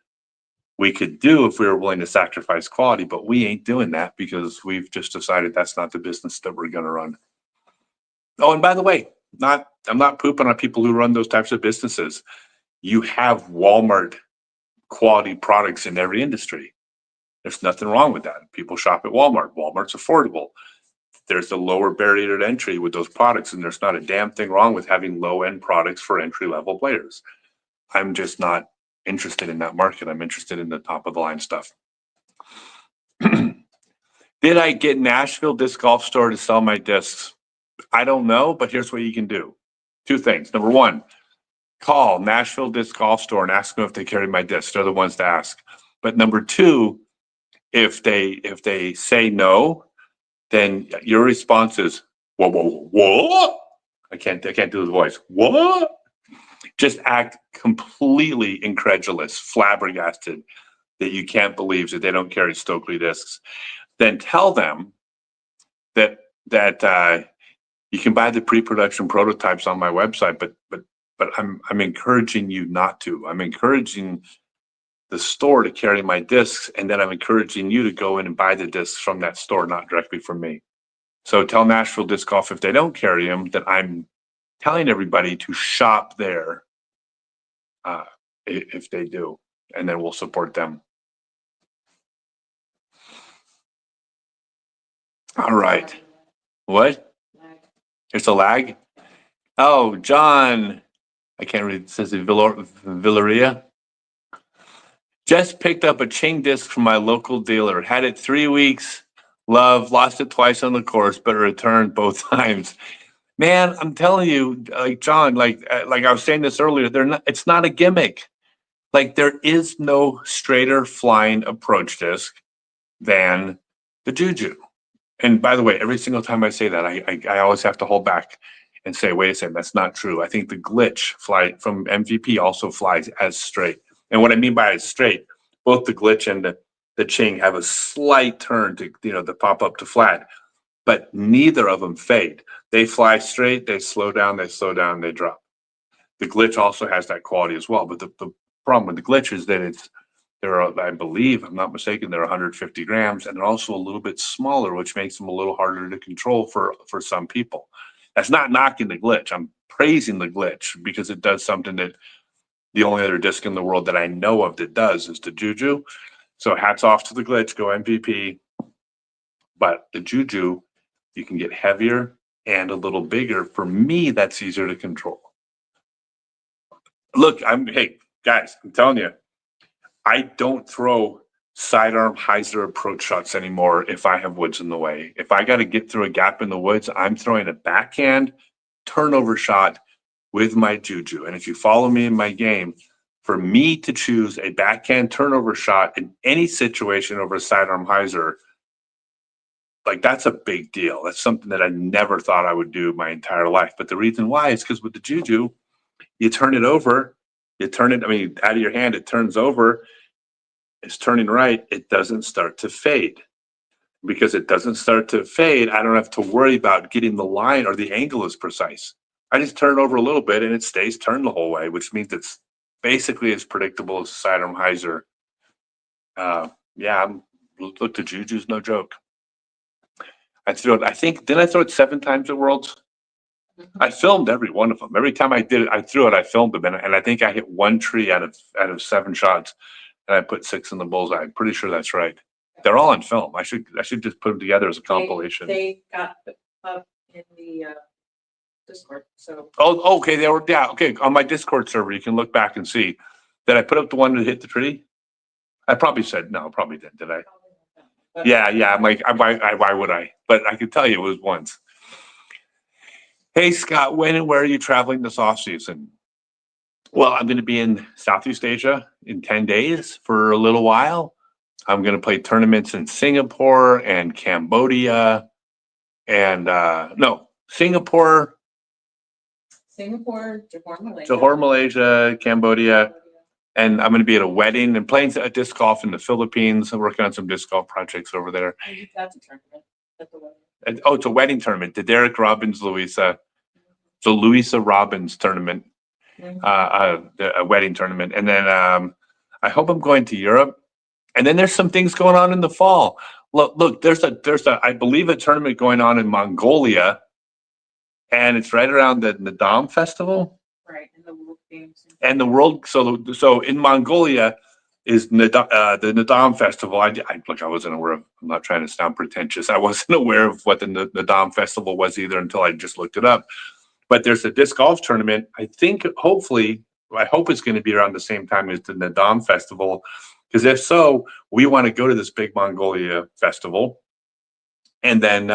we could do if we were willing to sacrifice quality, but we ain't doing that because we've just decided that's not the business that we're going to run. Oh, and by the way, I'm not pooping on people who run those types of businesses. You have Walmart quality products in every industry. There's nothing wrong with that. People shop at Walmart. Walmart's affordable. There's a lower barrier to entry with those products, and there's not a damn thing wrong with having low-end products for entry-level players. I'm just not interested in that market. I'm interested in the top-of-the-line stuff. Did I get Nashville Disc Golf Store to sell my discs? I don't know, but here's what you can do. Two things. Number one, call Nashville Disc Golf Store and ask them if they carry my discs. They're the ones to ask. But number two, if they say no, then your response is, whoa, whoa, whoa. I can't do the voice. What? Just act completely incredulous, flabbergasted that you can't believe that they don't carry Stokely discs. Then tell them that you can buy the pre-production prototypes on my website, but I'm encouraging you not to. I'm encouraging the store to carry my discs, and then I'm encouraging you to go in and buy the discs from that store, not directly from me. So tell Nashville Disc Golf if they don't carry them that I'm telling everybody to shop there if they do, and then we'll support them. All right. What? There's a lag? Oh, John. I can't read. It says Villaria. Just picked up a Ching disc from my local dealer. Had it 3 weeks. Love. Lost it twice on the course, but returned both times. Man, I'm telling you, like John, like I was saying this earlier, it's not a gimmick. Like there is no straighter flying approach disc than the Juju. And by the way, every single time I say that, I always have to hold back and say, wait a second, that's not true. I think the glitch fly from MVP also flies as straight. And what I mean by as straight, both the glitch and the Ching have a slight turn to, to pop up to flat, but neither of them fade. They fly straight, they slow down, they drop. The glitch also has that quality as well. But the problem with the glitch is that I believe, I'm not mistaken, they're 150 grams, and they're also a little bit smaller, which makes them a little harder to control for some people. That's not knocking the glitch. I'm praising the glitch because it does something that the only other disc in the world that I know of that does is the Juju. So hats off to the glitch, go MVP. But the Juju, you can get heavier and a little bigger. For me, that's easier to control. Look, hey, guys, I'm telling you, I don't throw sidearm hyzer approach shots anymore if I have woods in the way. If I got to get through a gap in the woods, I'm throwing a backhand turnover shot with my Juju. And if you follow me in my game, for me to choose a backhand turnover shot in any situation over a sidearm hyzer, like that's a big deal. That's something that I never thought I would do my entire life. But the reason why is because with the Juju, you turn it over, out of your hand, it turns over, it's turning right, it doesn't start to fade. Because it doesn't start to fade, I don't have to worry about getting the line or the angle is precise. I just turn it over a little bit and it stays turned the whole way, which means it's basically as predictable as a sidearm hyzer. Look, the Juju's no joke. I threw it 7 times at Worlds? I filmed every one of them. Every time I did it, I threw it, I filmed them, and I think I hit 1 tree out of 7 shots, and I put 6 in the bullseye. I'm pretty sure that's right. They're all on film. I should just put them together as a compilation. They got up in the Discord. So. Oh, okay. They were okay. On my Discord server, you can look back and see. Did I put up the one that hit the tree? I probably said no. Probably didn't. Did I? Yeah. I'm like, why would I? But I can tell you it was once. Hey, Scott, when and where are you traveling this off season? Well, I'm going to be in Southeast Asia in 10 days for a little while. I'm going to play tournaments in Singapore and Cambodia and Singapore, Johor, Malaysia, Cambodia. And I'm going to be at a wedding and playing disc golf in the Philippines. I'm working on some disc golf projects over there. That's a tournament at the wedding. It's a wedding tournament. The Derek Robbins, Louisa. The Louisa Robbins tournament. a wedding tournament. And then I hope I'm going to Europe. And then there's some things going on in the fall. Look, there's a I believe a tournament going on in Mongolia, and it's right around the Nadam Festival. Right, in the World Games. And the world, so in Mongolia is the Nadam Festival. Look, I wasn't aware of. I'm not trying to sound pretentious. I wasn't aware of what the Nadam Festival was either until I just looked it up. But there's a disc golf tournament. I think, hopefully, I hope it's going to be around the same time as the Nadam Festival, because if so, we want to go to this big Mongolia festival, and then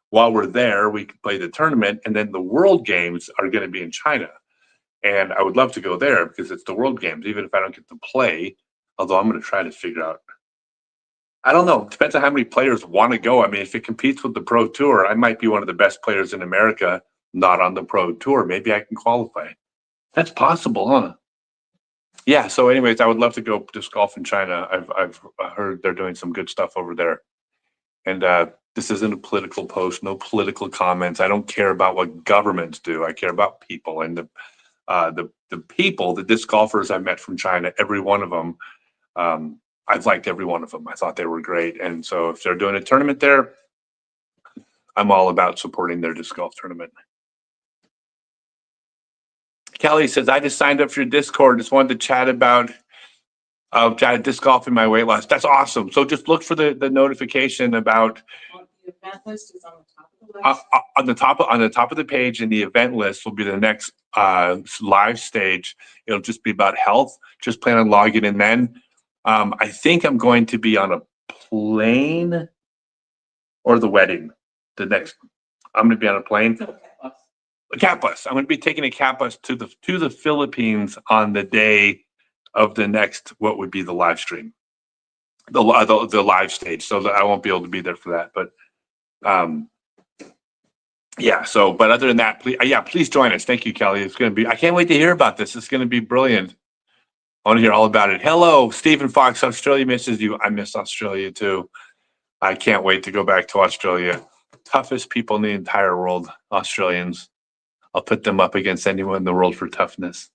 while we're there, we can play the tournament, and then the World Games are going to be in China. And I would love to go there because it's the World Games, even if I don't get to play, although I'm going to try to figure out. I don't know. It depends on how many players want to go. I mean, if it competes with the Pro Tour, I might be one of the best players in America, not on the Pro Tour. Maybe I can qualify. That's possible, huh? Yeah. So anyways, I would love to go disc golf in China. I've heard they're doing some good stuff over there. And this isn't a political post, no political comments. I don't care about what governments do. I care about people, and the people, the disc golfers I met from China, every one of them, I've liked every one of them. I thought they were great. And so if they're doing a tournament there, I'm all about supporting their disc golf tournament. Kelly says, I just signed up for your Discord. Just wanted to chat about disc golf in my weight loss. That's awesome. So just look for the notification about The event list is on the top of the list. on the top of the page, and the event list will be the next live stage. It'll just be about health. Just plan on logging in then. I think I'm going to be on a plane or the wedding. I'm going to be on a plane. A cat bus. I'm going to be taking a cat bus to the Philippines on the day of the next, what would be the live stream, the live stage. So I won't be able to be there for that. But yeah. So, but other than that, please join us. Thank you, Kelly. It's going to be. I can't wait to hear about this. It's going to be brilliant. I want to hear all about it. Hello, Stephen Fox. Australia misses you. I miss Australia too. I can't wait to go back to Australia. Toughest people in the entire world, Australians. I'll put them up against anyone in the world for toughness.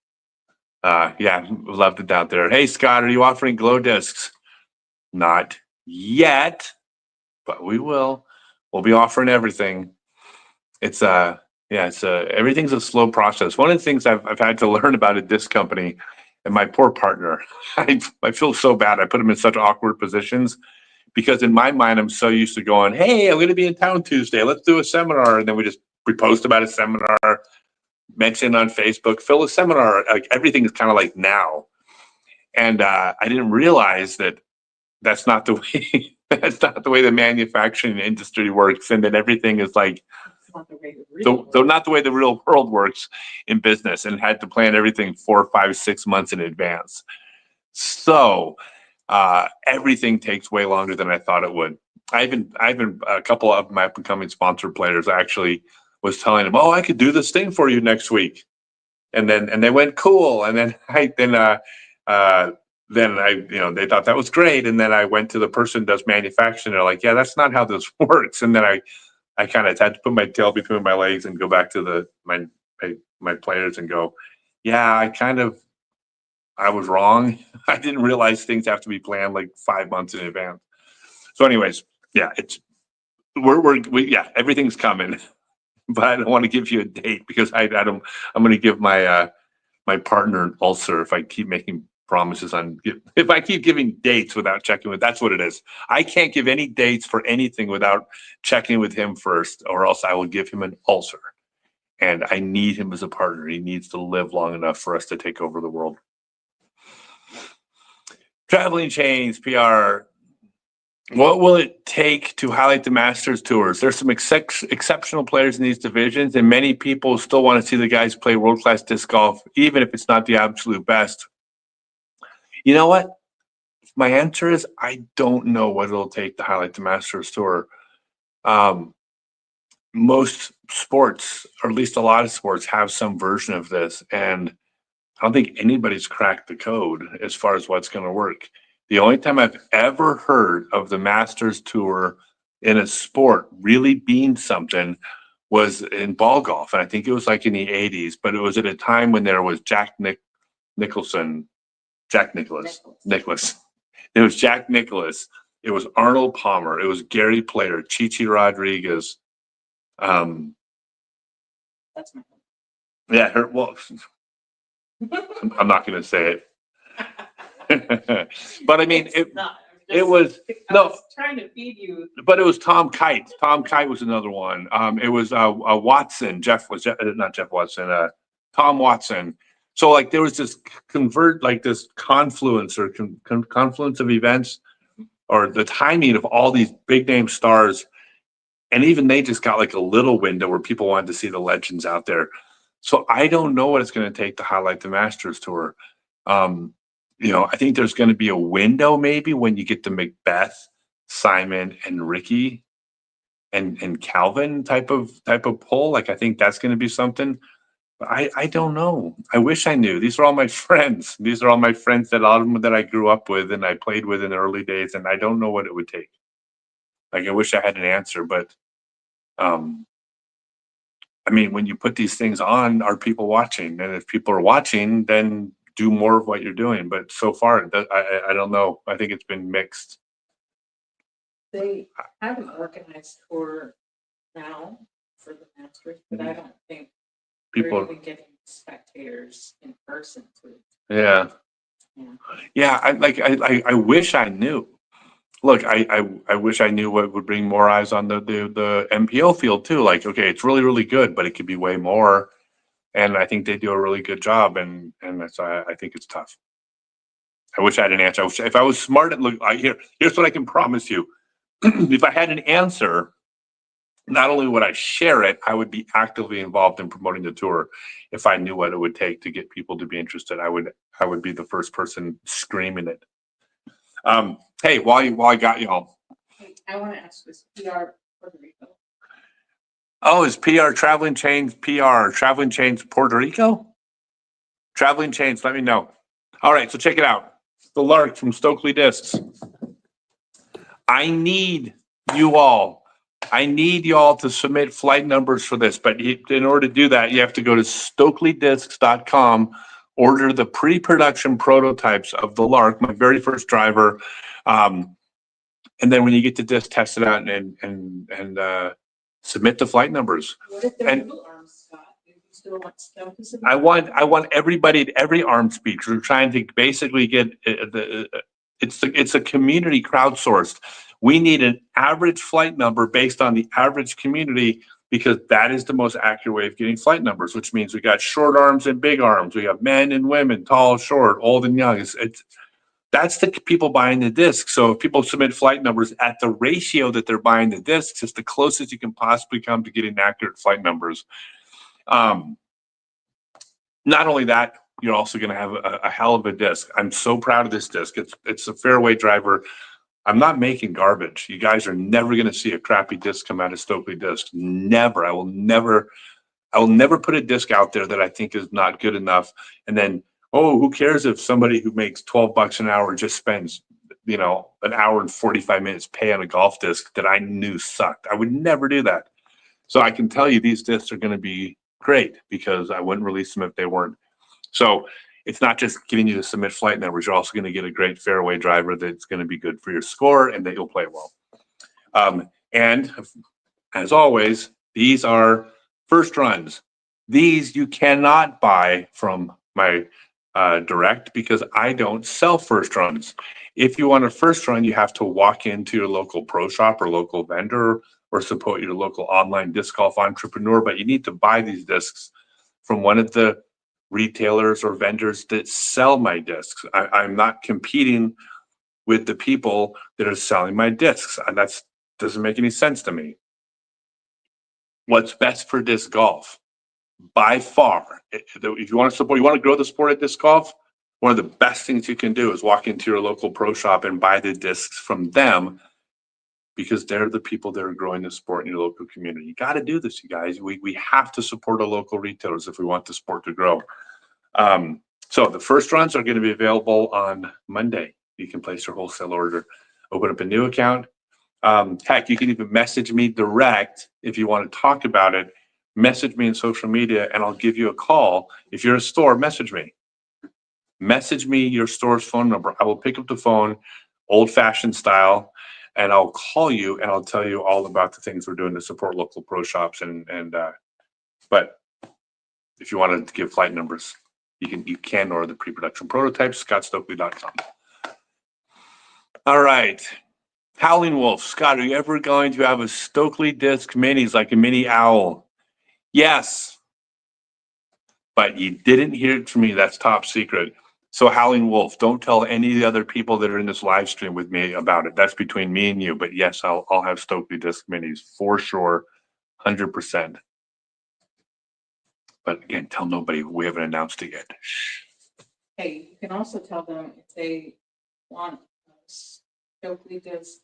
Yeah, loved it out there. Hey, Scott, are you offering glow discs? Not yet, but we will. We'll be offering everything. Everything's a slow process. One of the things I've had to learn about a disc company, and my poor partner, I feel so bad. I put him in such awkward positions because in my mind, I'm so used to going, hey, I'm going to be in town Tuesday. Let's do a seminar. And then we post about a seminar, mention on Facebook, fill a seminar. Like everything is kind of like now. And I didn't realize that that's not the way the manufacturing industry works, and that everything is like Not not the way the real world works in business, and had to plan everything 4, 5, 6 months in advance. So everything takes way longer than I thought it would. I've been a couple of my up and coming sponsor players. I actually was telling them, "Oh, I could do this thing for you next week," and they went, "Cool." And then they thought that was great. And then I went to the person who does manufacturing. They're like, "Yeah, that's not how this works." And then I kind of had to put my tail between my legs and go back to my players and go, "Yeah, I was wrong. I didn't realize things have to be planned like 5 months in advance." So, anyways, yeah, everything's coming, but I don't want to give you a date because I'm going to give my partner an ulcer if I keep making promises if I keep giving dates without checking with. That's what it is. I can't give any dates for anything without checking with him first, or else I will give him an ulcer. And I need him as a partner. He needs to live long enough for us to take over the world. Traveling Chains, PR. What will it take to highlight the Masters tours? There's some exceptional players in these divisions, and many people still want to see the guys play world-class disc golf, even if it's not the absolute best. You know what? My answer is I don't know what it'll take to highlight the Masters tour. Most sports, or at least a lot of sports, have some version of this, and I don't think anybody's cracked the code as far as what's going to work. The only time I've ever heard of the Masters Tour in a sport really being something was in ball golf, and I think it was like in the 80s, but it was at a time when there was Nicklaus. It was Jack Nicklaus. It was Arnold Palmer. It was Gary Plater, Chichi Rodriguez. That's my Yeah, well, I'm not going to say it. But I mean, it was trying to feed you. But it was Tom Kite. Tom Kite was another one. It was Watson. Not Jeff Watson. Tom Watson. So like there was this this confluence or confluence of events, or the timing of all these big name stars, and even they just got like a little window where people wanted to see the legends out there. So I don't know what it's going to take to highlight the Masters Tour. I think there's going to be a window maybe when you get to Macbeth, Simon, and Ricky, and Calvin type of pull. Like I think that's going to be something. But I don't know. I wish I knew. These are all my friends. These are all my friends that a lot of them that I grew up with and I played with in the early days, and I don't know what it would take. Like I wish I had an answer, but I mean, when you put these things on, are people watching? And if people are watching, then do more of what you're doing. But so far, I don't know. I think it's been mixed. They have an organized tour now for the Masters, but I don't think people are even getting spectators in person to it. Yeah. I wish I knew. Look, I wish I knew what would bring more eyes on the MPO field too. Like, okay, it's really, really good, but it could be way more. And I think they do a really good job, and that's I think it's tough. I wish I had an answer. If I was smart here's what I can promise you. If I had an answer, not only would I share it, I would be actively involved in promoting the tour. If I knew what it would take to get people to be interested, I would be the first person screaming it. Hey, while I got y'all, I want to ask this PR Puerto Rico. Oh, is PR Traveling Chains Puerto Rico? Traveling Chains, let me know. All right, so check it out. The Lark from Stokely Discs. I need y'all to submit flight numbers for this, but in order to do that, you have to go to StokelyDiscs.com, order the pre-production prototypes of the Lark, my very first driver, and then when you get the disc, test it out and submit the flight numbers. What if they're little arms, Scott? Do you still want them to submit? I want everybody at every arm speed. We're trying to basically get it's a community crowdsourced. We need an average flight number based on the average community, because that is the most accurate way of getting flight numbers, which means we got short arms and big arms. We have men and women, tall, short, old and young. That's the people buying the discs. So if people submit flight numbers at the ratio that they're buying the discs, it's the closest you can possibly come to getting accurate flight numbers. Not only that, you're also going to have a hell of a disc. I'm so proud of this disc. It's a fairway driver. I'm not making garbage. You guys are never going to see a crappy disc come out of Stokely Discs. Never. I will never put a disc out there that I think is not good enough. And then, who cares if somebody who makes $12 an hour just spends, an hour and 45 minutes pay on a golf disc that I knew sucked. I would never do that. So I can tell you these discs are going to be great, because I wouldn't release them if they weren't. So it's not just getting you to submit flight numbers. You're also going to get a great fairway driver that's going to be good for your score and that you'll play well. And as always, these are first runs. These you cannot buy from my direct, because I don't sell first runs. If you want a first run, you have to walk into your local pro shop or local vendor, or support your local online disc golf entrepreneur. But you need to buy these discs from one of the retailers or vendors that sell my discs. I'm not competing with the people that are selling my discs, and that doesn't make any sense to me. What's best for disc golf? By far, if you want to grow the sport of disc golf, one of the best things you can do is walk into your local pro shop and buy the discs from them, because they're the people that are growing the sport in your local community. You got to do this, you guys. We have to support our local retailers if we want the sport to grow. So the first runs are going to be available on Monday. You can place your wholesale order, open up a new account. Heck, you can even message me direct if you want to talk about it, message me in social media and I'll give you a call. If you're a store, message me. Message me your store's phone number. I will pick up the phone, old-fashioned style, and I'll call you and I'll tell you all about the things we're doing to support local pro shops. But if you want to give flight numbers, you can order the pre-production prototypes, scottstokely.com. All right. Howling Wolf. Scott, are you ever going to have a Stokely disc minis like a mini owl? Yes. But you didn't hear it from me. That's top secret. So Howling Wolf, don't tell any of the other people that are in this live stream with me about it. That's between me and you. But yes, I'll have Stokely disc minis for sure, 100%. But again, tell nobody. We haven't announced it yet. Shh. Hey, you can also tell them if they want Stokely disc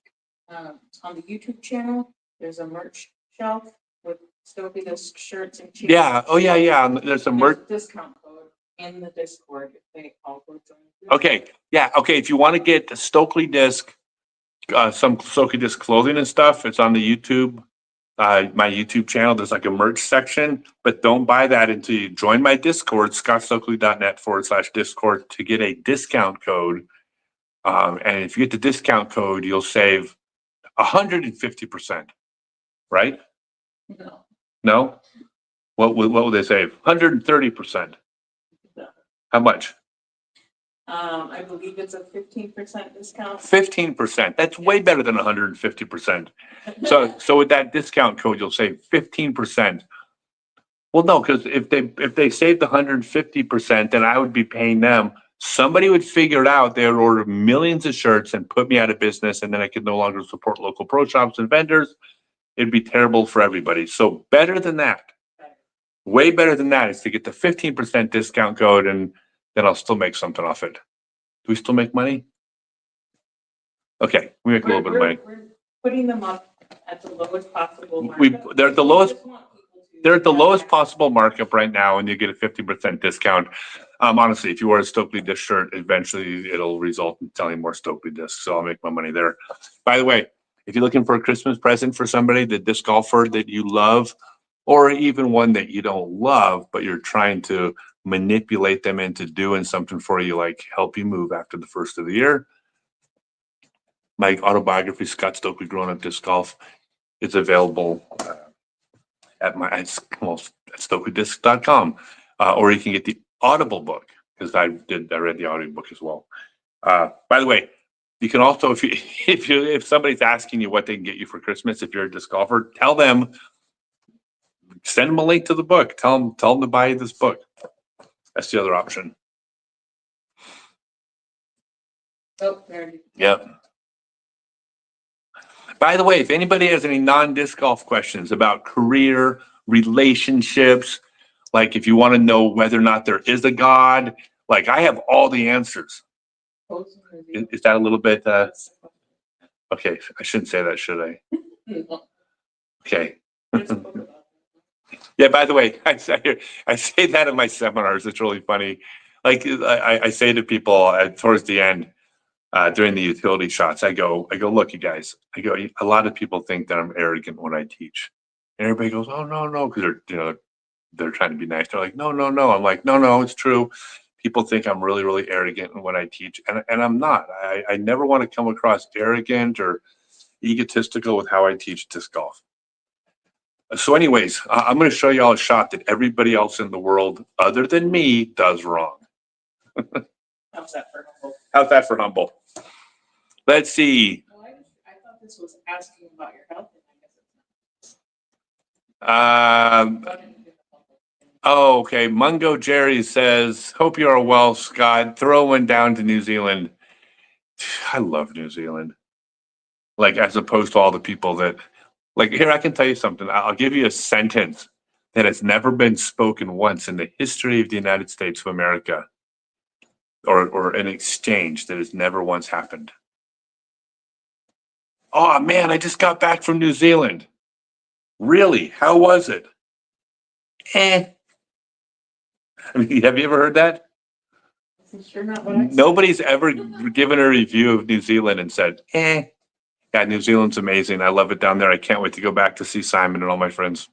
on the YouTube channel. There's a merch shelf with Stokely disc shirts and t-shirts. Yeah. Oh yeah, yeah. There's a merch Discount code in the Discord if they all go join. Okay. Yeah. Okay. If you want to get the Stokely disc, some Stokely disc clothing and stuff, it's on the YouTube, my YouTube channel. There's like a merch section, but don't buy that until you join my Discord, scottstokely.net/Discord, to get a discount code. And if you get the discount code, you'll save 150%. Right? No. No? What will they save? 130%. No. How much? I believe it's a 15% discount. 15%. That's way better than 150%. So with that discount code, you'll save 15%. Well, no, because if they saved 150%, then I would be paying them. Somebody would figure it out. They would order millions of shirts and put me out of business, and then I could no longer support local pro shops and vendors. It'd be terrible for everybody. So better than that, way better than that, is to get the 15% discount code, and then I'll still make something off it. Do we still make money? Okay, we make a little bit of money. We're putting them up at the lowest possible markup. They're at the lowest. They're at the lowest possible markup right now, and you get a 50% discount. Honestly, if you wear a Stokely disc shirt, eventually it'll result in selling more Stokely discs. So I'll make my money there. By the way, if you're looking for a Christmas present for somebody, the disc golfer that you love, or even one that you don't love, but you're trying to manipulate them into doing something for you, like help you move after the first of the year, my autobiography, Scott Stokely Growing Up Disc Golf, is available at stokelydisc.com, or you can get the Audible book, because I read the audio book as well. By the way, you can also, if somebody's asking you what they can get you for Christmas, if you're a disc golfer, tell them, send them a link to the book. Tell them to buy this book. That's the other option. Oh, there. Yep. By the way, if anybody has any non-disc golf questions about career, relationships, like if you want to know whether or not there is a God, like I have all the answers. Is that a little bit, okay, I shouldn't say that, should I? Okay. Yeah, by the way, I say that in my seminars. It's really funny. Like I say to people towards the end, during the utility shots, I go, look, you guys, a lot of people think that I'm arrogant when I teach. And everybody goes, oh, no, because they're trying to be nice. They're like, no. I'm like, no, it's true. People think I'm really, really arrogant when I teach, and I'm not. I never want to come across arrogant or egotistical with how I teach disc golf. So anyways, I'm going to show you all a shot that everybody else in the world other than me does wrong. How's that for humble? How's that for humble? Let's see. No, I thought this was asking about your health. Oh, okay. Mungo Jerry says, hope you are well, Scott. Throw one down to New Zealand. I love New Zealand. Like, as opposed to all the people that, like, here, I can tell you something. I'll give you a sentence that has never been spoken once in the history of the United States of America, or an exchange that has never once happened. Oh, man, I just got back from New Zealand. Really? How was it? I mean, have you ever heard that? Sure not what I said. Nobody's ever given a review of New Zealand and said, yeah, New Zealand's amazing. I love it down there. I can't wait to go back to see Simon and all my friends.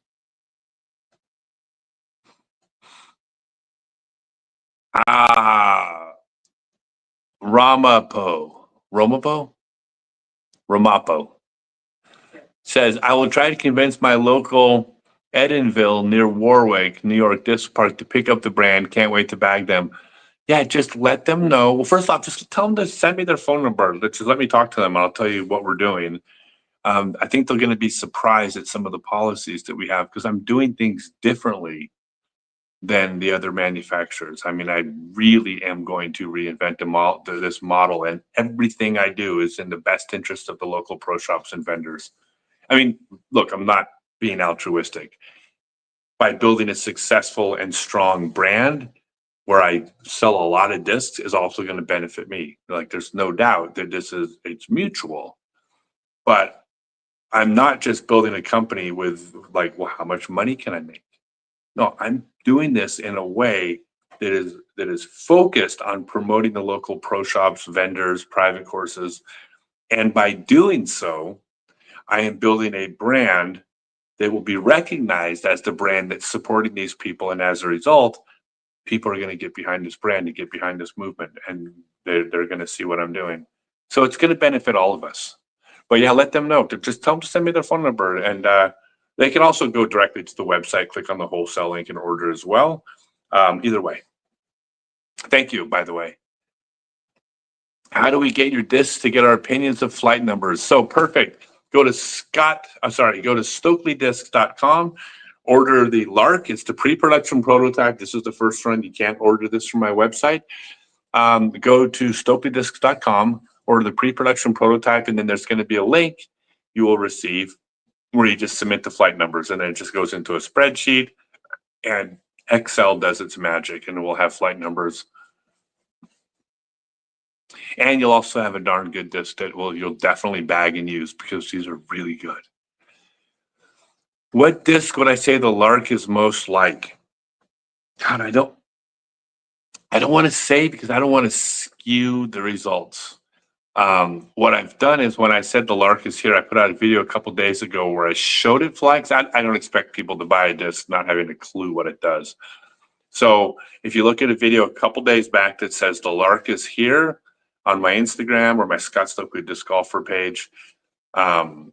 Ramapo says, I will try to convince my local Edenville near Warwick, New York disc park to pick up the brand. Can't wait to bag them. Yeah, just let them know. Well, first off, just tell them to send me their phone number. Just let me talk to them, and I'll tell you what we're doing. I think they're going to be surprised at some of the policies that we have because I'm doing things differently than the other manufacturers. I mean, I really am going to reinvent this model, and everything I do is in the best interest of the local pro shops and vendors. I mean, look, I'm not being altruistic. By building a successful and strong brand where I sell a lot of discs is also going to benefit me. Like, there's no doubt that it's mutual. But I'm not just building a company with like, well, how much money can I make? No, I'm doing this in a way that is focused on promoting the local pro shops, vendors, private courses. And by doing so, I am building a brand that will be recognized as the brand that's supporting these people. And as a result, people are going to get behind this brand and get behind this movement, and they're going to see what I'm doing. So it's going to benefit all of us. But yeah, let them know. Just tell them to send me their phone number, and they can also go directly to the website, click on the wholesale link, and order as well. Either way. Thank you, by the way. How do we get your discs to get our opinions of flight numbers? So perfect. Go to StokelyDiscs.com. Order the Lark. It's the pre-production prototype. This is the first run. You can't order this from my website. Go to StokelyDiscs.com, order the pre-production prototype, and then there's going to be a link you will receive where you just submit the flight numbers, and then it just goes into a spreadsheet, and Excel does its magic, and it will have flight numbers. And you'll also have a darn good disc that you'll definitely bag and use because these are really good. What disc would I say the Lark is most like? God, I don't want to say because I don't want to skew the results. What I've done is when I said the Lark is here, I put out a video a couple days ago where I showed it fly. I don't expect people to buy a disc not having a clue what it does. So if you look at a video a couple days back that says the Lark is here on my Instagram or my Scott Stokely Disc Golfer page, and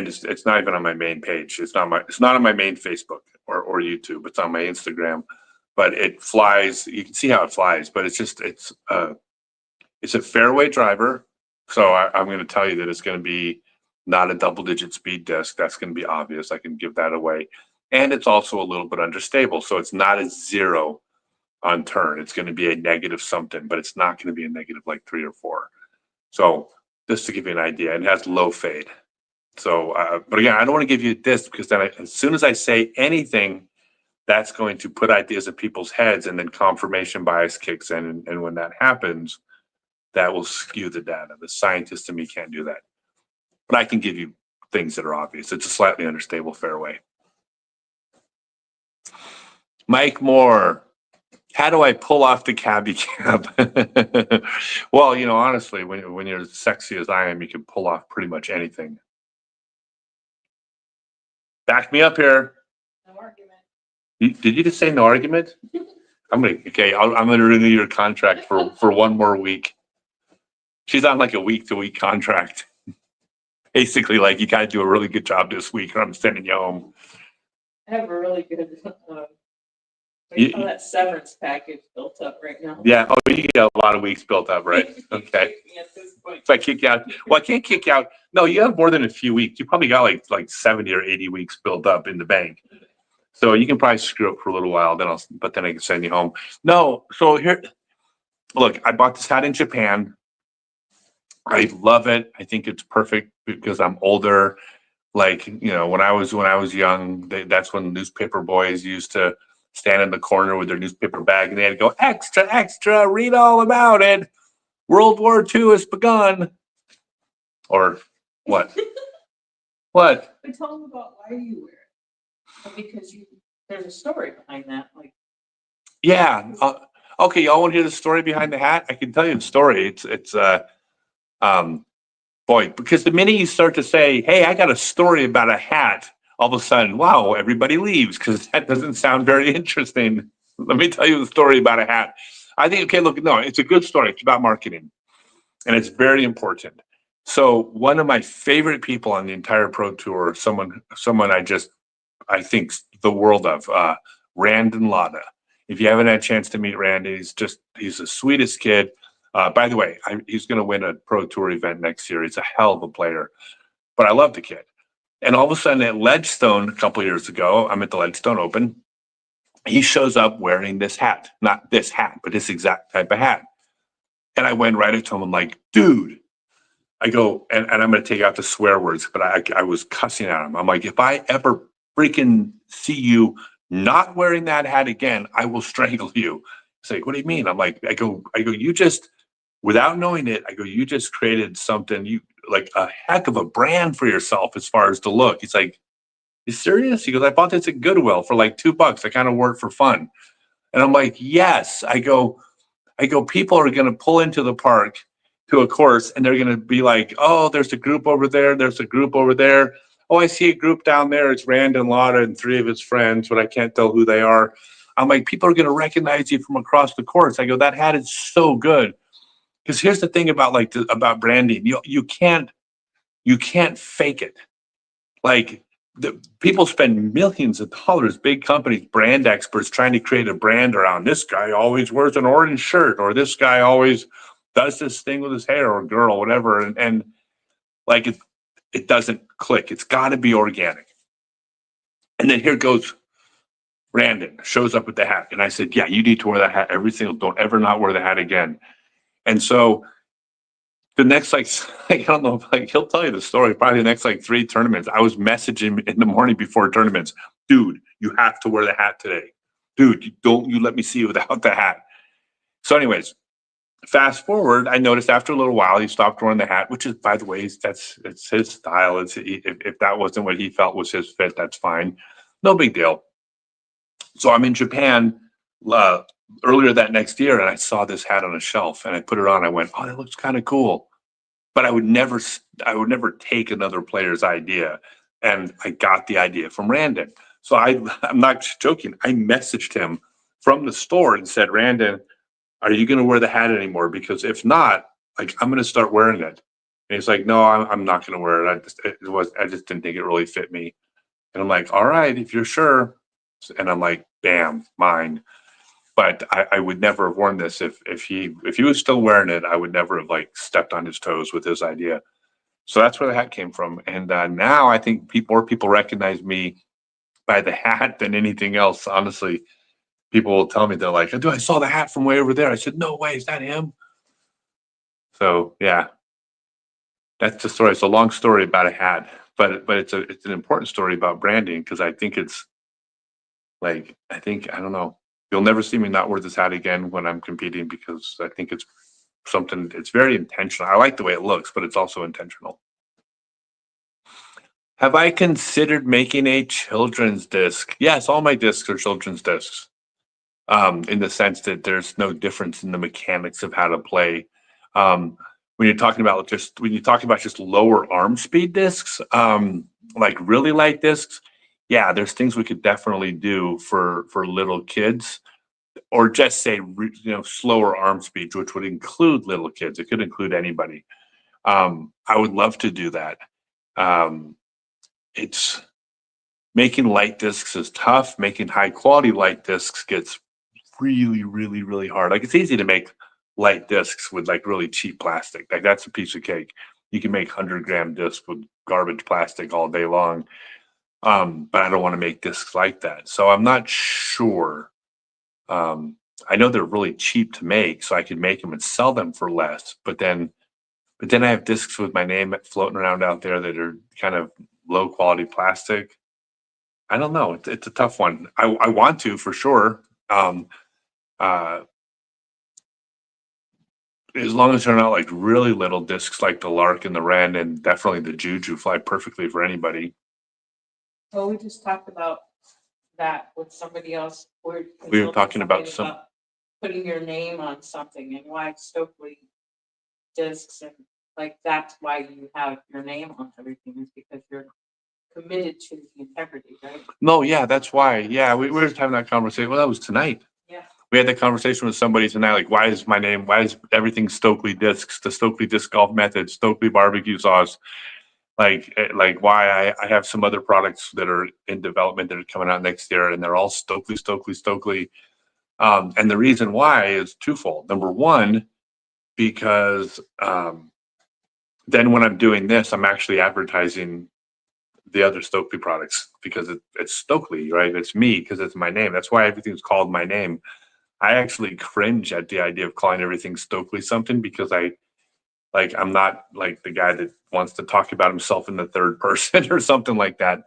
it's not even on my main page. It's not on my main Facebook or YouTube. It's on my Instagram, but it flies. You can see how it flies, but it's a fairway driver. So I'm going to tell you that it's going to be not a double-digit speed disc. That's going to be obvious. I can give that away. And it's also a little bit understable. So it's not a 0 on turn. It's going to be a negative something, but it's not going to be a negative like 3 or 4. So just to give you an idea, it has low fade. So, but again, I don't want to give you this because then as soon as I say anything, that's going to put ideas in people's heads, and then confirmation bias kicks in. And when that happens, that will skew the data. The scientist in me can't do that. But I can give you things that are obvious. It's a slightly understable fairway. Mike Moore, how do I pull off the cabbie cab? Well, honestly, when you're as sexy as I am, you can pull off pretty much anything. Back me up here. No argument. Did you just say no argument? I'm gonna renew your contract for one more week. She's on like a week-to-week contract. Basically, like, you gotta do a really good job this week, or I'm sending you home. I have a really good that severance package built up right now. Yeah. Oh, you get a lot of weeks built up, right? Okay. At this point. If I kick you out, well, I can't kick you out. No, you have more than a few weeks. You probably got like 70 or 80 weeks built up in the bank. So you can probably screw up for a little while. But then I can send you home. No. So here, look, I bought this hat in Japan. I love it. I think it's perfect because I'm older. Like, when I was young, that's when newspaper boys used to stand in the corner with their newspaper bag and they had to go, extra, extra, read all about it. World War II has begun. Or what? What? But tell them about why you wear it. Because there's a story behind that. Like, yeah. Okay, y'all want to hear the story behind the hat? I can tell you the story. It's boy, because the minute you start to say, hey, I got a story about a hat, all of a sudden, wow, everybody leaves because that doesn't sound very interesting. Let me tell you the story about a hat. I think, okay, look, no, it's a good story. It's about marketing, and it's very important. So one of my favorite people on the entire Pro Tour, someone I think the world of, Rand and Lada. If you haven't had a chance to meet Rand, he's the sweetest kid. By the way, he's going to win a Pro Tour event next year. He's a hell of a player, but I love the kid. And all of a sudden at Ledgestone a couple years ago, I'm at the Ledgestone Open. He shows up wearing this hat, not this hat, but this exact type of hat. And I went right up to him. I'm like, dude, I go, and I'm going to take out the swear words, but I was cussing at him. I'm like, if I ever freaking see you not wearing that hat again, I will strangle you. He's like, what do you mean? I'm like, I go, you just, without knowing it, I go, you just created something, you like a heck of a brand for yourself as far as the look. He's like, you serious? He goes, I bought this at Goodwill for like $2. I kind of wore it for fun. And I'm like, yes. I go, people are going to pull into the park to a course and they're going to be like, oh, there's a group over there. There's a group over there. Oh, I see a group down there. It's Rand and Lotta and 3 of his friends, but I can't tell who they are. I'm like, people are going to recognize you from across the course. I go, that hat is so good. Because here's the thing about about branding. You can't fake it. Like, the people spend millions of dollars, big companies, brand experts trying to create a brand around this guy always wears an orange shirt, or this guy always does this thing with his hair, or girl, whatever. And like it doesn't click. It's got to be organic. And then here goes Brandon, shows up with the hat. And I said, yeah, you need to wear that hat every single, don't ever not wear the hat again. And so the next, like, I don't know, like, he'll tell you the story, probably the next, like, 3 tournaments. I was messaging him in the morning before tournaments. Dude, you have to wear the hat today. Dude, don't you let me see you without the hat. So anyways, fast forward, I noticed after a little while, he stopped wearing the hat, which is, by the way, it's his style. If that wasn't what he felt was his fit, that's fine. No big deal. So I'm in Japan earlier that next year, and I saw this hat on a shelf, and I put it on. I went, oh, that looks kind of cool. But I would never take another player's idea. And I got the idea from Randon. So I'm not joking. I messaged him from the store and said, Randon, are you going to wear the hat anymore? Because if not, like, I'm going to start wearing it. And he's like, no, I'm not going to wear it. I just didn't think it really fit me. And I'm like, all right, if you're sure. And I'm like, bam, mine. But I would never have worn this if he was still wearing it. I would never have like stepped on his toes with his idea. So that's where the hat came from. And now I think more people recognize me by the hat than anything else. Honestly, people will tell me, they're like, "Dude, I saw the hat from way over there." I said, "No way, is that him?" So yeah, that's the story. It's a long story about a hat, but it's an important story about branding, because I think it's like, I don't know. You'll never see me not wear this hat again when I'm competing, because I think it's something, it's very intentional. I like the way it looks, but it's also intentional. Have I considered making a children's disc? Yes, all my discs are children's discs. In the sense that there's no difference in the mechanics of how to play. When you talk about just lower arm speed discs, like really light discs, yeah, there's things we could definitely do for little kids, or just say slower arm speeds, which would include little kids. It could include anybody. I would love to do that. It's Making light discs is tough. Making high quality light discs gets really, really, really hard. Like, it's easy to make light discs with like really cheap plastic. Like, that's a piece of cake. You can make 100-gram discs with garbage plastic all day long. But I don't want to make discs like that. So I'm not sure. I know they're really cheap to make, so I could make them and sell them for less. But then I have discs with my name floating around out there that are kind of low quality plastic. I don't know. It's a tough one. I want to, for sure. Uh, as long as they're not like really little discs like the Lark and the Wren, and definitely the Juju fly perfectly for anybody. Well, we just talked about that with somebody else. We were talking about putting your name on something, and why Stokely discs, and like that's why you have your name on everything, is because you're committed to the integrity, right? No, yeah, that's why. Yeah, we were just having that conversation. Well, that was tonight. Yeah. We had that conversation with somebody tonight, like, why is everything Stokely discs, the Stokely disc golf method, Stokely barbecue sauce? Like why I have some other products that are in development that are coming out next year, and they're all Stokely. And the reason why is twofold. Number one, because then when I'm doing this, I'm actually advertising the other Stokely products because it's Stokely, right? It's me because it's my name. That's why everything's called my name. I actually cringe at the idea of calling everything Stokely something because I'm not like the guy that wants to talk about himself in the third person or something like that.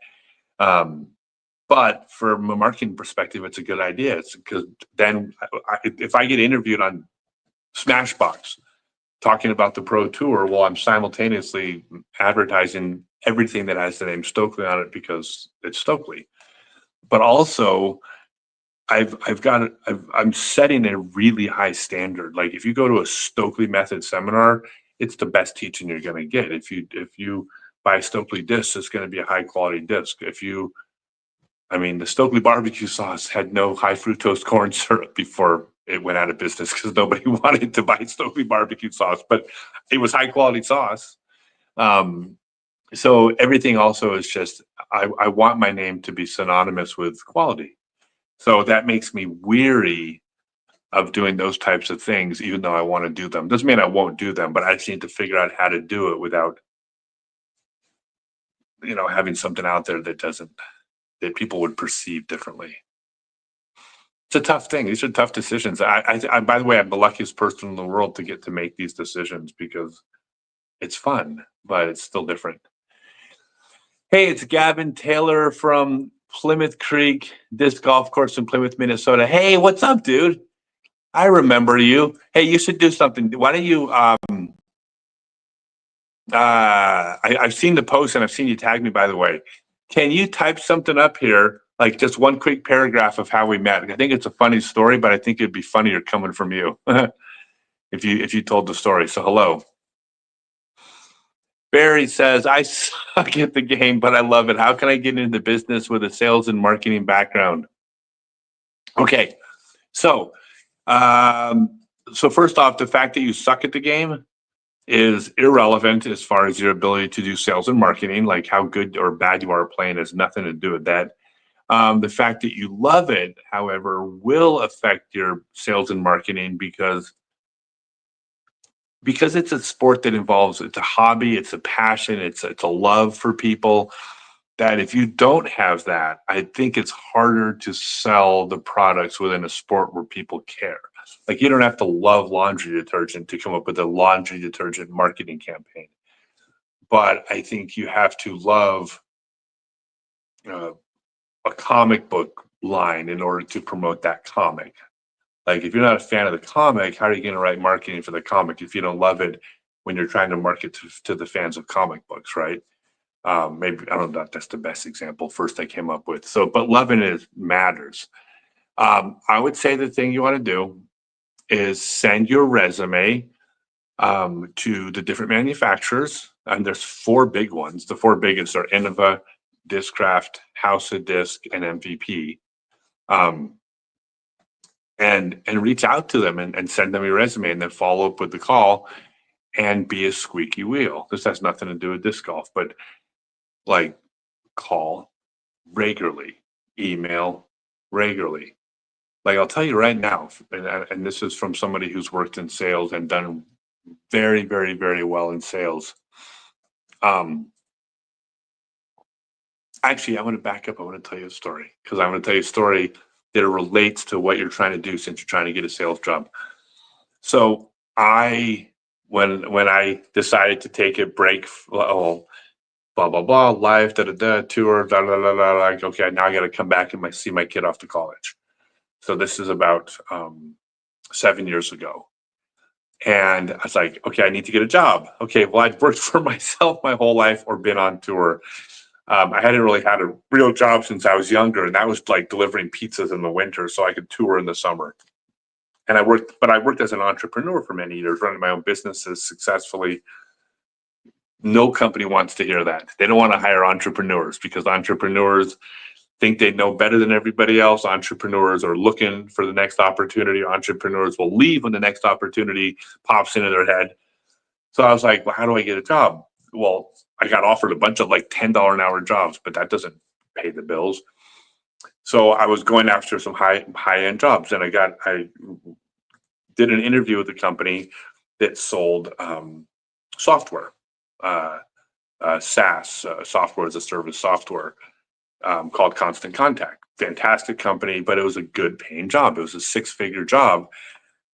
But from a marketing perspective, it's a good idea. It's because then if I get interviewed on Smashbox talking about the Pro Tour, well, I'm simultaneously advertising everything that has the name Stokely on it because it's Stokely. But also, I'm setting a really high standard. Like if you go to a Stokely method seminar, it's the best teaching you're going to get. If you buy Stokely discs, it's going to be a high quality disc. The Stokely barbecue sauce had no high fructose corn syrup before it went out of business because nobody wanted to buy Stokely barbecue sauce, but it was high quality sauce. So everything also is just, I want my name to be synonymous with quality. So that makes me weary of doing those types of things, even though I want to do them. Doesn't mean I won't do them, but I just need to figure out how to do it without, having something out there that people would perceive differently. It's a tough thing. These are tough decisions. I by the way, I'm the luckiest person in the world to get to make these decisions because it's fun, but it's still different. Hey, it's Gavin Taylor from Plymouth Creek Disc Golf Course in Plymouth, Minnesota. Hey, what's up, dude? I remember you. Hey, you should do something. Why don't you? I've seen the post and I've seen you tag me. By the way, can you type something up here, like just one quick paragraph of how we met? I think it's a funny story, but I think it'd be funnier coming from you if you told the story. So hello. Barry says, I suck at the game, but I love it. How can I get into business with a sales and marketing background? Okay, so first off, the fact that you suck at the game is irrelevant as far as your ability to do sales and marketing. Like how good or bad you are playing has nothing to do with that. The fact that you love it, however, will affect your sales and marketing because it's a sport that involves, it's a hobby, it's a passion, it's a love for people, that if you don't have that, I think it's harder to sell the products within a sport where people care. Like you don't have to love laundry detergent to come up with a laundry detergent marketing campaign. But I think you have to love a comic book line in order to promote that comic. Like if you're not a fan of the comic, how are you going to write marketing for the comic if you don't love it when you're trying to market to the fans of comic books, right? Maybe I don't know if that's the best example first I came up with. So, but loving it matters. I would say the thing you want to do is send your resume to the different manufacturers, and there's 4 big ones. The 4 biggest are Innova, Discraft, House of Disc, and MVP. And reach out to them and send them your resume, and then follow up with the call and be a squeaky wheel. This has nothing to do with disc golf, but like call regularly, email regularly. Like I'll tell you right now, and this is from somebody who's worked in sales and done very, very, very well in sales. Actually, I want to back up. I want to tell you a story because I'm going to tell you a story that relates to what you're trying to do since you're trying to get a sales job. So when I decided to take a break, blah blah blah, life, tour, like okay, now I got to come back and see my kid off to college. So this is about 7 years ago, and I was like, okay, I need to get a job. Okay, well, I'd worked for myself my whole life or been on tour. I hadn't really had a real job since I was younger, and that was like delivering pizzas in the winter so I could tour in the summer. And I worked as an entrepreneur for many years, running my own businesses successfully. No company wants to hear that. They don't want to hire entrepreneurs because entrepreneurs think they know better than everybody else. Entrepreneurs are looking for the next opportunity. Entrepreneurs will leave when the next opportunity pops into their head. So I was like, well, how do I get a job? Well, I got offered a bunch of like $10 an hour jobs, but that doesn't pay the bills. So I was going after some high end jobs, and I did an interview with a company that sold software, SaaS, software as a service software, called Constant Contact. Fantastic company, but it was a good paying job. It was a 6-figure job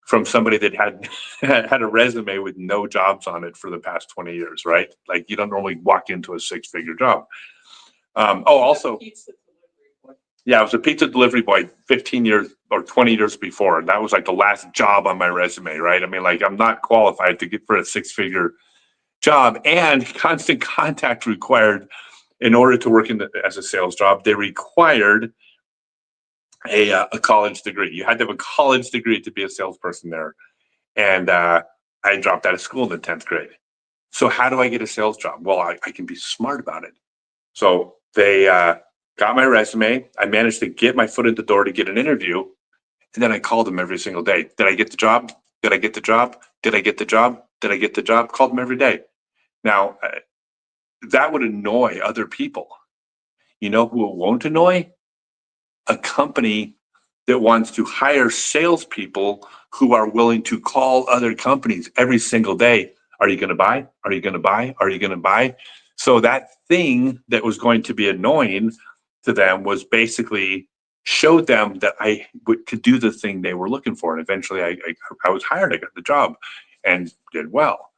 from somebody that had had a resume with no jobs on it for the past 20 years, right? Like, you don't normally walk into a 6-figure job. Also, yeah, I was a pizza delivery boy 15 years or 20 years before. That was like the last job on my resume, right? I mean, like, I'm not qualified to get for a 6-figure job. And Constant Contact required, in order to work as a sales job, they required a college degree. You had to have a college degree to be a salesperson there. And I dropped out of school in the 10th grade. So how do I get a sales job? Well, I can be smart about it. So they got my resume. I managed to get my foot in the door to get an interview. And then I called them every single day. Did I get the job? Did I get the job? Did I get the job? Did I get the job? Called them every day. Now, that would annoy other people. You know who it won't annoy? A company that wants to hire salespeople who are willing to call other companies every single day. Are you going to buy? Are you going to buy? Are you going to buy? So that thing that was going to be annoying to them was basically showed them that I could do the thing they were looking for. And eventually I was hired. I got the job and did well.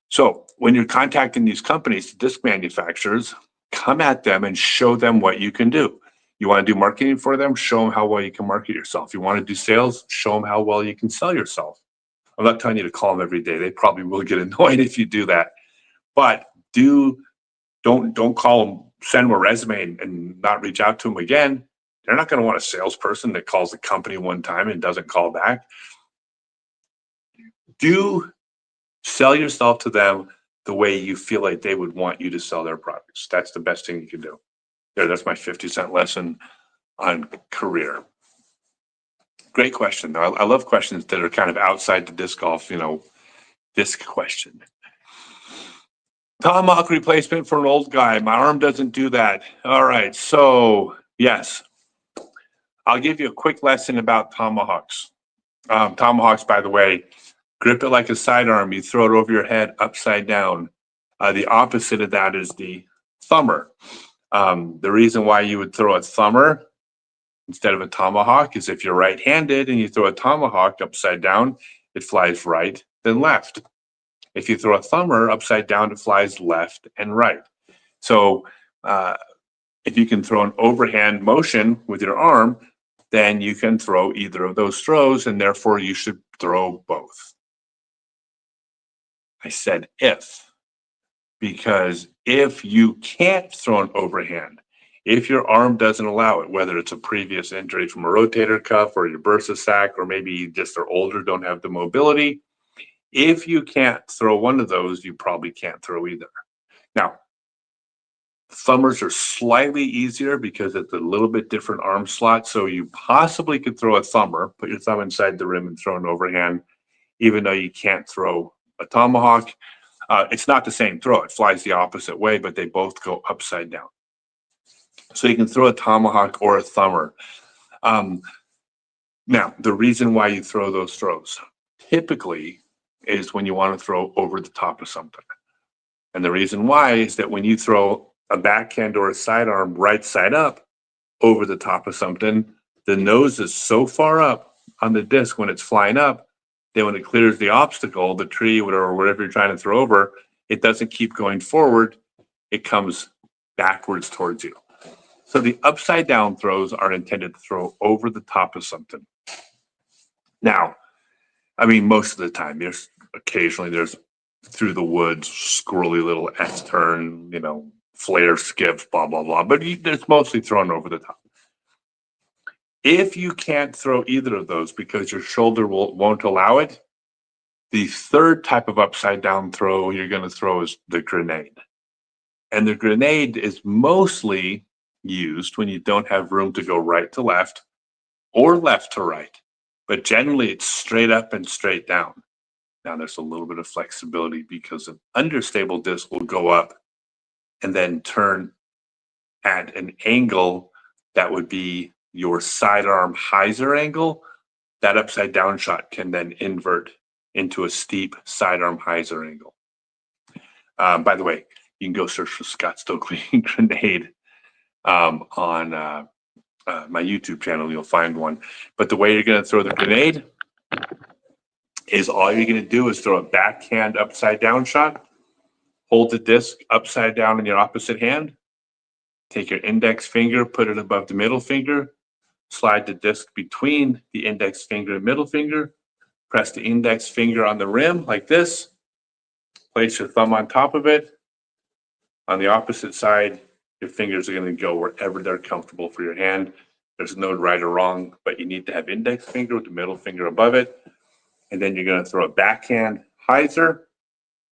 So when you're contacting these companies, disc manufacturers, come at them and show them what you can do. You want to do marketing for them? Show them how well you can market yourself. You want to do sales? Show them how well you can sell yourself. I'm not telling you to call them every day. They probably will get annoyed if you do that. But don't call them, send them a resume and not reach out to them again. They're not going to want a salesperson that calls the company one time and doesn't call back. Do sell yourself to them the way you feel like they would want you to sell their products. That's the best thing you can do. There, that's my 50-cent lesson on career. Great question, though. I love questions that are kind of outside the disc golf, disc question. Tomahawk replacement for an old guy. My arm doesn't do that. All right, so yes, I'll give you a quick lesson about tomahawks. Tomahawks, by the way, grip it like a sidearm. You throw it over your head upside down. The opposite of that is the thumber. The reason why you would throw a thumber instead of a tomahawk is if you're right-handed and you throw a tomahawk upside down, it flies right, then left. If you throw a thumber upside down, it flies left and right. So if you can throw an overhand motion with your arm, then you can throw either of those throws, and therefore you should throw both. I said if, because if you can't throw an overhand, if your arm doesn't allow it, whether it's a previous injury from a rotator cuff or your bursa sac, or maybe you just are older, don't have the mobility, if you can't throw one of those, you probably can't throw either. Now, thumbers are slightly easier because it's a little bit different arm slot. So you possibly could throw a thumber, put your thumb inside the rim and throw an overhand, even though you can't throw a tomahawk. It's not the same throw. It flies the opposite way, but they both go upside down. So you can throw a tomahawk or a thumber. Now, the reason why you throw those throws typically is when you want to throw over the top of something. And the reason why is that when you throw a backhand or a sidearm right side up over the top of something, the nose is so far up on the disc when it's flying up that when it clears the obstacle, the tree or whatever you're trying to throw over, it doesn't keep going forward. It comes backwards towards you. So the upside down throws are intended to throw over the top of something. Now, I mean, most of the time, there's through the woods, squirrely little S-turn, flare skips, blah, blah, blah. But it's mostly thrown over the top. If you can't throw either of those because your shoulder won't allow it, the third type of upside down throw you're going to throw is the grenade. And the grenade is mostly used when you don't have room to go right to left or left to right. But generally, it's straight up and straight down. Now, there's a little bit of flexibility because an understable disc will go up and then turn at an angle that would be your sidearm hyzer angle. That upside down shot can then invert into a steep sidearm hyzer angle. By the way, you can go search for Scott Stokely grenade on my YouTube channel. You'll find one. But the way you're going to throw the grenade is all you're going to do is throw a backhand upside down shot, hold the disc upside down in your opposite hand, take your index finger, put it above the middle finger, slide the disc between the index finger and middle finger, press the index finger on the rim like this, place your thumb on top of it. On the opposite side, your fingers are going to go wherever they're comfortable for your hand. There's no right or wrong, but you need to have index finger with the middle finger above it. And then you're going to throw a backhand hyzer,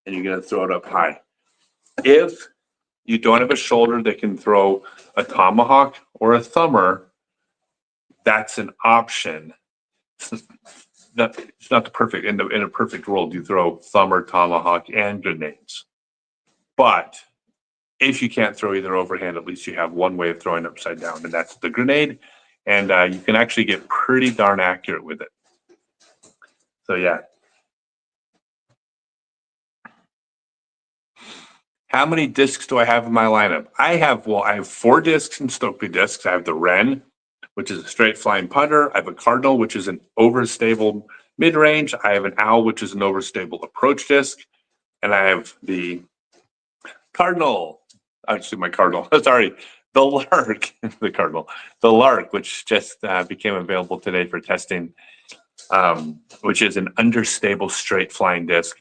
and you're going to throw it up high. If you don't have a shoulder that can throw a tomahawk or a thumber, that's an option. It's not the perfect, in a perfect world, you throw thumber, tomahawk, and grenades. But if you can't throw either overhand, at least you have one way of throwing upside down, and that's the grenade. And you can actually get pretty darn accurate with it. So yeah. How many discs do I have in my lineup? I have 4 discs in Stokely discs. I have the Wren, which is a straight flying putter. I have a Cardinal, which is an overstable mid-range. I have an Owl, which is an overstable approach disc. And I have the Cardinal, actually my Cardinal, sorry, the Lark, the Lark, which just became available today for testing, which is an understable straight flying disc.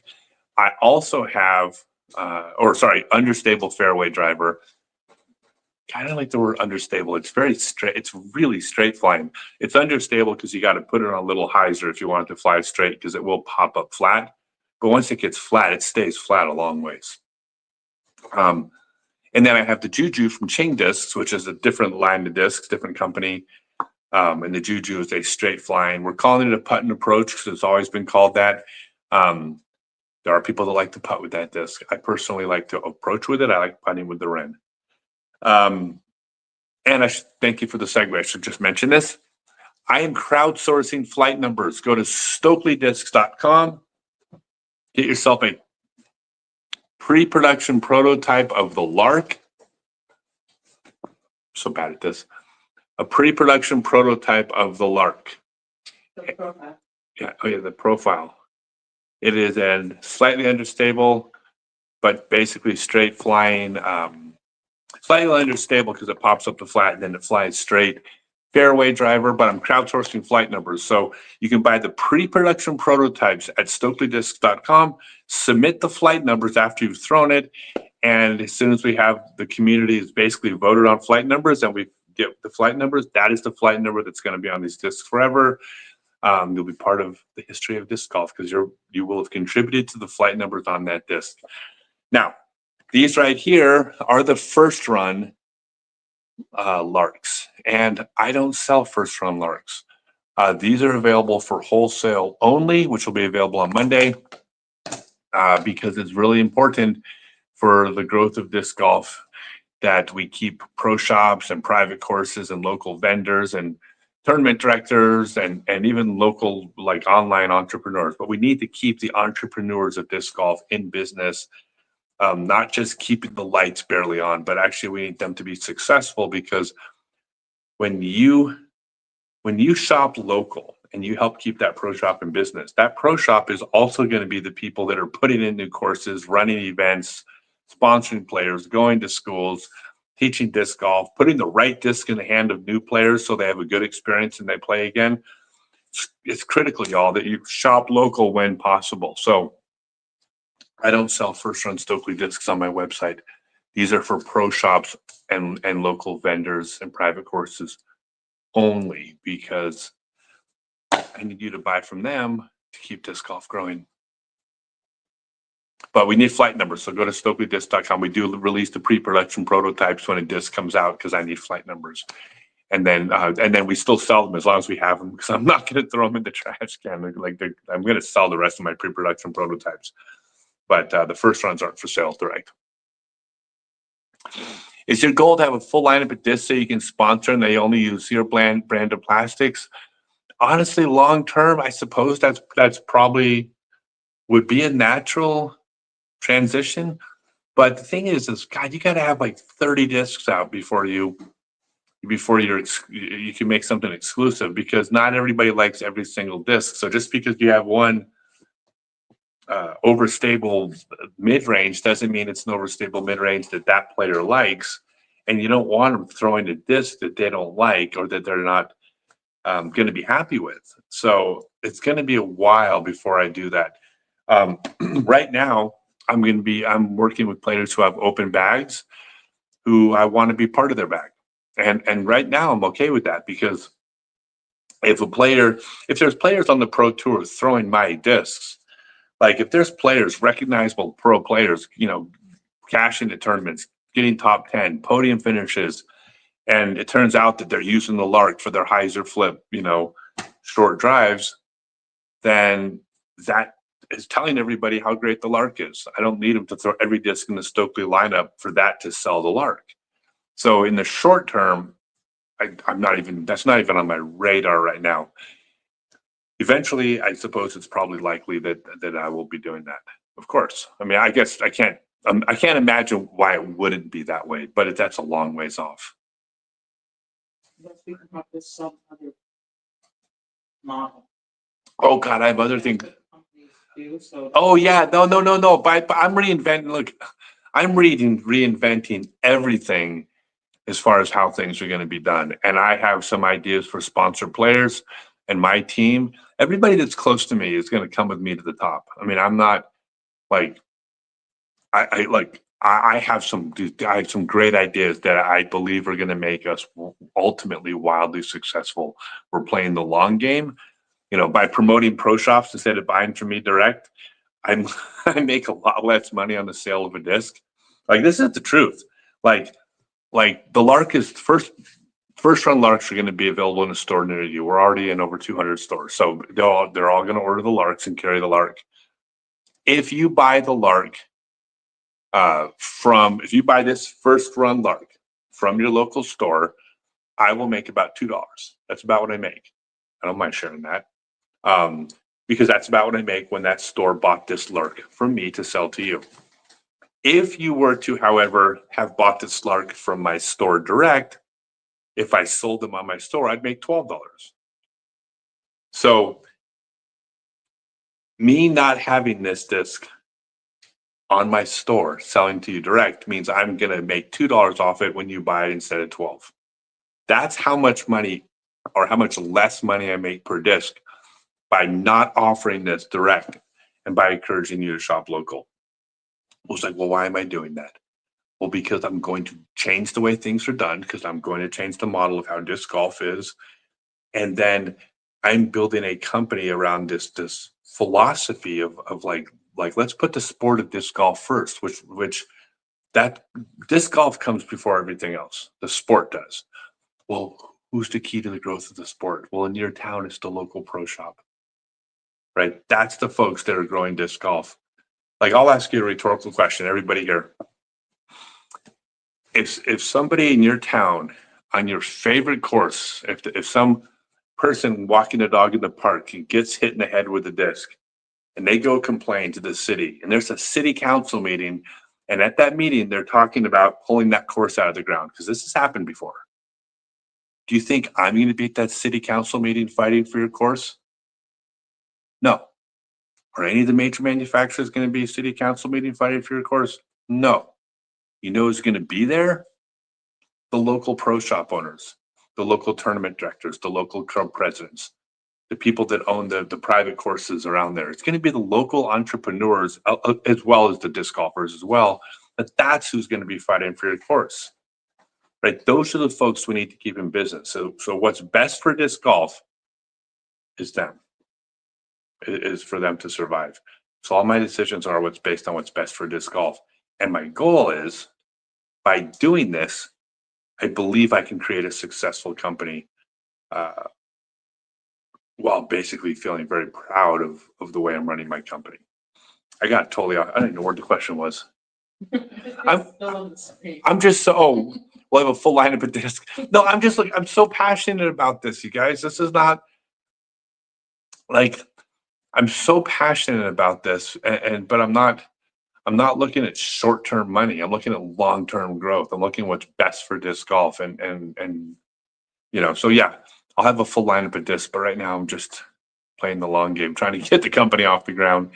I also have, understable fairway driver. Kind of like the word understable. It's very straight. It's really straight flying. It's understable because you got to put it on a little hyzer if you want it to fly straight, because it will pop up flat. But once it gets flat, it stays flat a long ways. And then I have the Juju from Ching discs, which is a different line of discs, different company. And the Juju is a straight flying. We're calling it a putt and approach because it's always been called that. There are people that like to putt with that disc. I personally like to approach with it. I like putting with the Wren. And I should thank you for the segue. I should just mention this. I am crowdsourcing flight numbers. Go to StokelyDiscs.com. Get yourself a pre-production prototype of the Lark. So bad at this. A pre-production prototype of the Lark. The profile. Yeah, the profile. It is a slightly understable, but basically straight flying, slightly understable because it pops up to flat and then it flies straight. Fairway driver, but I'm crowdsourcing flight numbers. So you can buy the pre-production prototypes at StokelyDiscs.com, submit the flight numbers after you've thrown it, and as soon as we have the community is basically voted on flight numbers and we get the flight numbers, that is the flight number that's going to be on these discs forever. You'll be part of the history of disc golf because you will have contributed to the flight numbers on that disc. Now, these right here are the first run Larks, and I don't sell first run Larks. These are available for wholesale only, which will be available on Monday because it's really important for the growth of disc golf that we keep pro shops and private courses and local vendors and tournament directors and even local like online entrepreneurs. But we need to keep the entrepreneurs of disc golf in business, not just keeping the lights barely on, but actually we need them to be successful, because when you shop local and you help keep that pro shop in business, that pro shop is also going to be the people that are putting in new courses, running events, sponsoring players, going to schools, teaching disc golf, putting the right disc in the hand of new players so they have a good experience and they play again. It's critical, y'all, that you shop local when possible. So I don't sell first run Stokely discs on my website. These are for pro shops and local vendors and private courses only, because I need you to buy from them to keep disc golf growing. But we need flight numbers. So go to StokelyDisc.com. We do release the pre-production prototypes when a disc comes out because I need flight numbers. And then we still sell them as long as we have them, because I'm not going to throw them in the trash can. I'm going to sell the rest of my pre-production prototypes. But the first runs aren't for sale direct. Is your goal to have a full lineup of discs so you can sponsor and they only use your brand of plastics? Honestly, long term, I suppose that's probably would be a natural transition. But the thing is God, you got to have like 30 discs out before you can make something exclusive, because not everybody likes every single disc. So just because you have one overstable mid-range doesn't mean it's an overstable mid-range that player likes, and you don't want them throwing a disc that they don't like or that they're not going to be happy with. So it's going to be a while before I do that. Right now, I'm working with players who have open bags, who I want to be part of their bag. And right now I'm okay with that, because if there's players on the pro tour throwing my discs, like if there's players, recognizable pro players, cash into tournaments, getting top 10, podium finishes, and it turns out that they're using the Lark for their hyzer flip, short drives, then that is telling everybody how great the Lark is. I don't need them to throw every disc in the Stokely lineup for that to sell the Lark. So in the short term, that's not even on my radar right now. Eventually, I suppose it's probably likely that I will be doing that. Of course. I mean, I guess I can't imagine why it wouldn't be that way, but that's a long ways off. Let's speak about this some other model. Oh God, I have other things. So Oh yeah, no. But I'm reinventing. Look, I'm reinventing everything as far as how things are going to be done. And I have some ideas for sponsor players and my team. Everybody that's close to me is going to come with me to the top. I mean, I'm not like, I have some great ideas that I believe are going to make us ultimately wildly successful. We're playing the long game, by promoting pro shops instead of buying from me direct. I make a lot less money on the sale of a disc. Like, this is the truth. Like the Lark is first run Larks are going to be available in a store near you. We're already in over 200 stores. So they're all going to order the Larks and carry the Lark. If you buy the Lark if you buy this first run Lark from your local store, I will make about $2. That's about what I make. I don't mind sharing that. Because that's about what I make when that store bought this Lark from me to sell to you. If you were to, however, have bought this Lark from my store direct, if I sold them on my store, I'd make $12. So me not having this disc on my store selling to you direct means I'm going to make $2 off it when you buy it instead of 12. That's how much money, or how much less money I make per disc, by not offering this direct and by encouraging you to shop local. I was like, well, why am I doing that? Well, because I'm going to change the way things are done, because I'm going to change the model of how disc golf is. And then I'm building a company around this philosophy of like let's put the sport of disc golf first, which that disc golf comes before everything else. The sport does. Well, who's the key to the growth of the sport? Well, in your town, it's the local pro shop, right? That's the folks that are growing disc golf. Like, I'll ask you a rhetorical question, everybody here. If somebody in your town on your favorite course, if some person walking a dog in the park gets hit in the head with a disc, and they go complain to the city, and there's a city council meeting, and at that meeting they're talking about pulling that course out of the ground, because this has happened before. Do you think I'm going to be at that city council meeting fighting for your course? No. Are any of the major manufacturers going to be a city council meeting fighting for your course? No. You know who's going to be there? The local pro shop owners, the local tournament directors, the local club presidents, the people that own the private courses around there. It's going to be the local entrepreneurs as well as the disc golfers as well. But that's who's going to be fighting for your course, right? Those are the folks we need to keep in business. So what's best for disc golf is for them to survive. So all my decisions are what's based on what's best for disc golf. And my goal is, by doing this, I believe I can create a successful company while basically feeling very proud of the way I'm running my company. I got totally off. I don't even know what the question was. I'm just so, oh, we'll have a full lineup of discs. No, I'm just like, I'm so passionate about this, you guys. This is not like, I'm so passionate about this, but I'm not looking at short-term money. I'm looking at long-term growth. I'm looking at what's best for disc golf and so yeah, I'll have a full lineup of discs, but right now I'm just playing the long game, trying to get the company off the ground.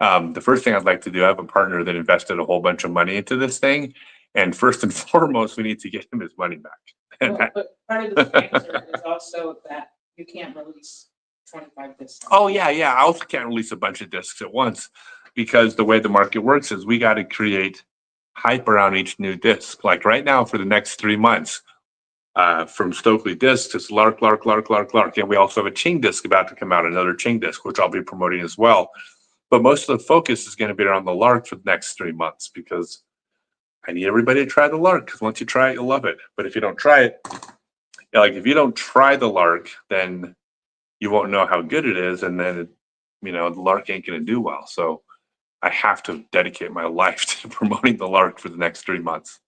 The first thing I'd like to do, I have a partner that invested a whole bunch of money into this thing. And first and foremost, we need to get him his money back. Well, but part of the answer is also that you can't release 25 discs. Oh, yeah. I also can't release a bunch of discs at once because the way the market works is we got to create hype around each new disc. Like right now for the next 3 months, from Stokely discs, it's Lark. And we also have a Ching disc about to come out, another Ching disc, which I'll be promoting as well. But most of the focus is going to be around the Lark for the next 3 months because I need everybody to try the Lark because once you try it, you'll love it. But if you don't try it, like if you don't try the Lark, then you won't know how good it is. And then, the Lark ain't going to do well. So I have to dedicate my life to promoting the Lark for the next 3 months.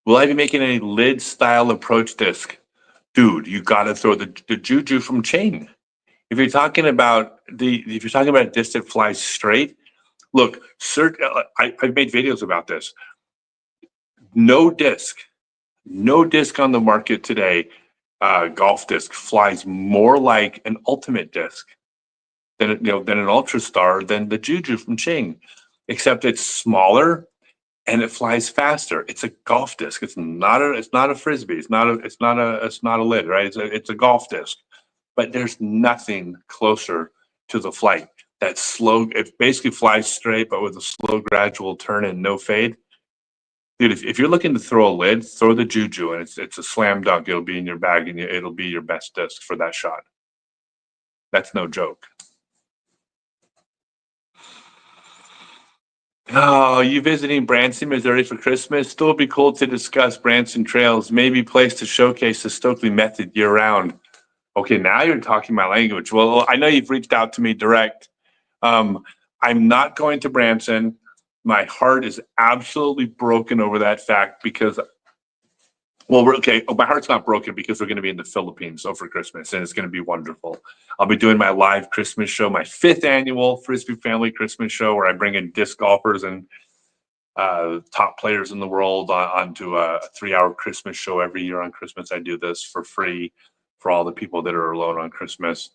Will I be making any lid style approach disc? Dude, you got to throw the Juju from Ching. If you're talking about a disc that flies straight, look, I've made videos about this. No disc on the market today, golf disc flies more like an ultimate disc than an Ultra Star than the Juju from Ching, except it's smaller and it flies faster. It's a golf disc. It's not a frisbee. It's not a lid, right? It's a golf disc. But there's nothing closer to the flight. That slow, it basically flies straight, but with a slow, gradual turn and no fade. Dude, if you're looking to throw a lid, throw the Juju, and it's a slam dunk. It'll be in your bag, and it'll be your best disc for that shot. That's no joke. Oh, you visiting Branson, Missouri for Christmas? Still be cool to discuss Branson trails, maybe place to showcase the Stokely method year-round. Okay, now you're talking my language. Well, I know you've reached out to me direct. I'm not going to Branson. My heart is absolutely broken over that fact because, my heart's not broken because we're going to be in the Philippines over Christmas, and it's going to be wonderful. I'll be doing my live Christmas show, my 5th annual Frisbee Family Christmas show, where I bring in disc golfers and top players in the world onto a 3-hour Christmas show every year on Christmas. I do this for free for all the people that are alone on Christmas.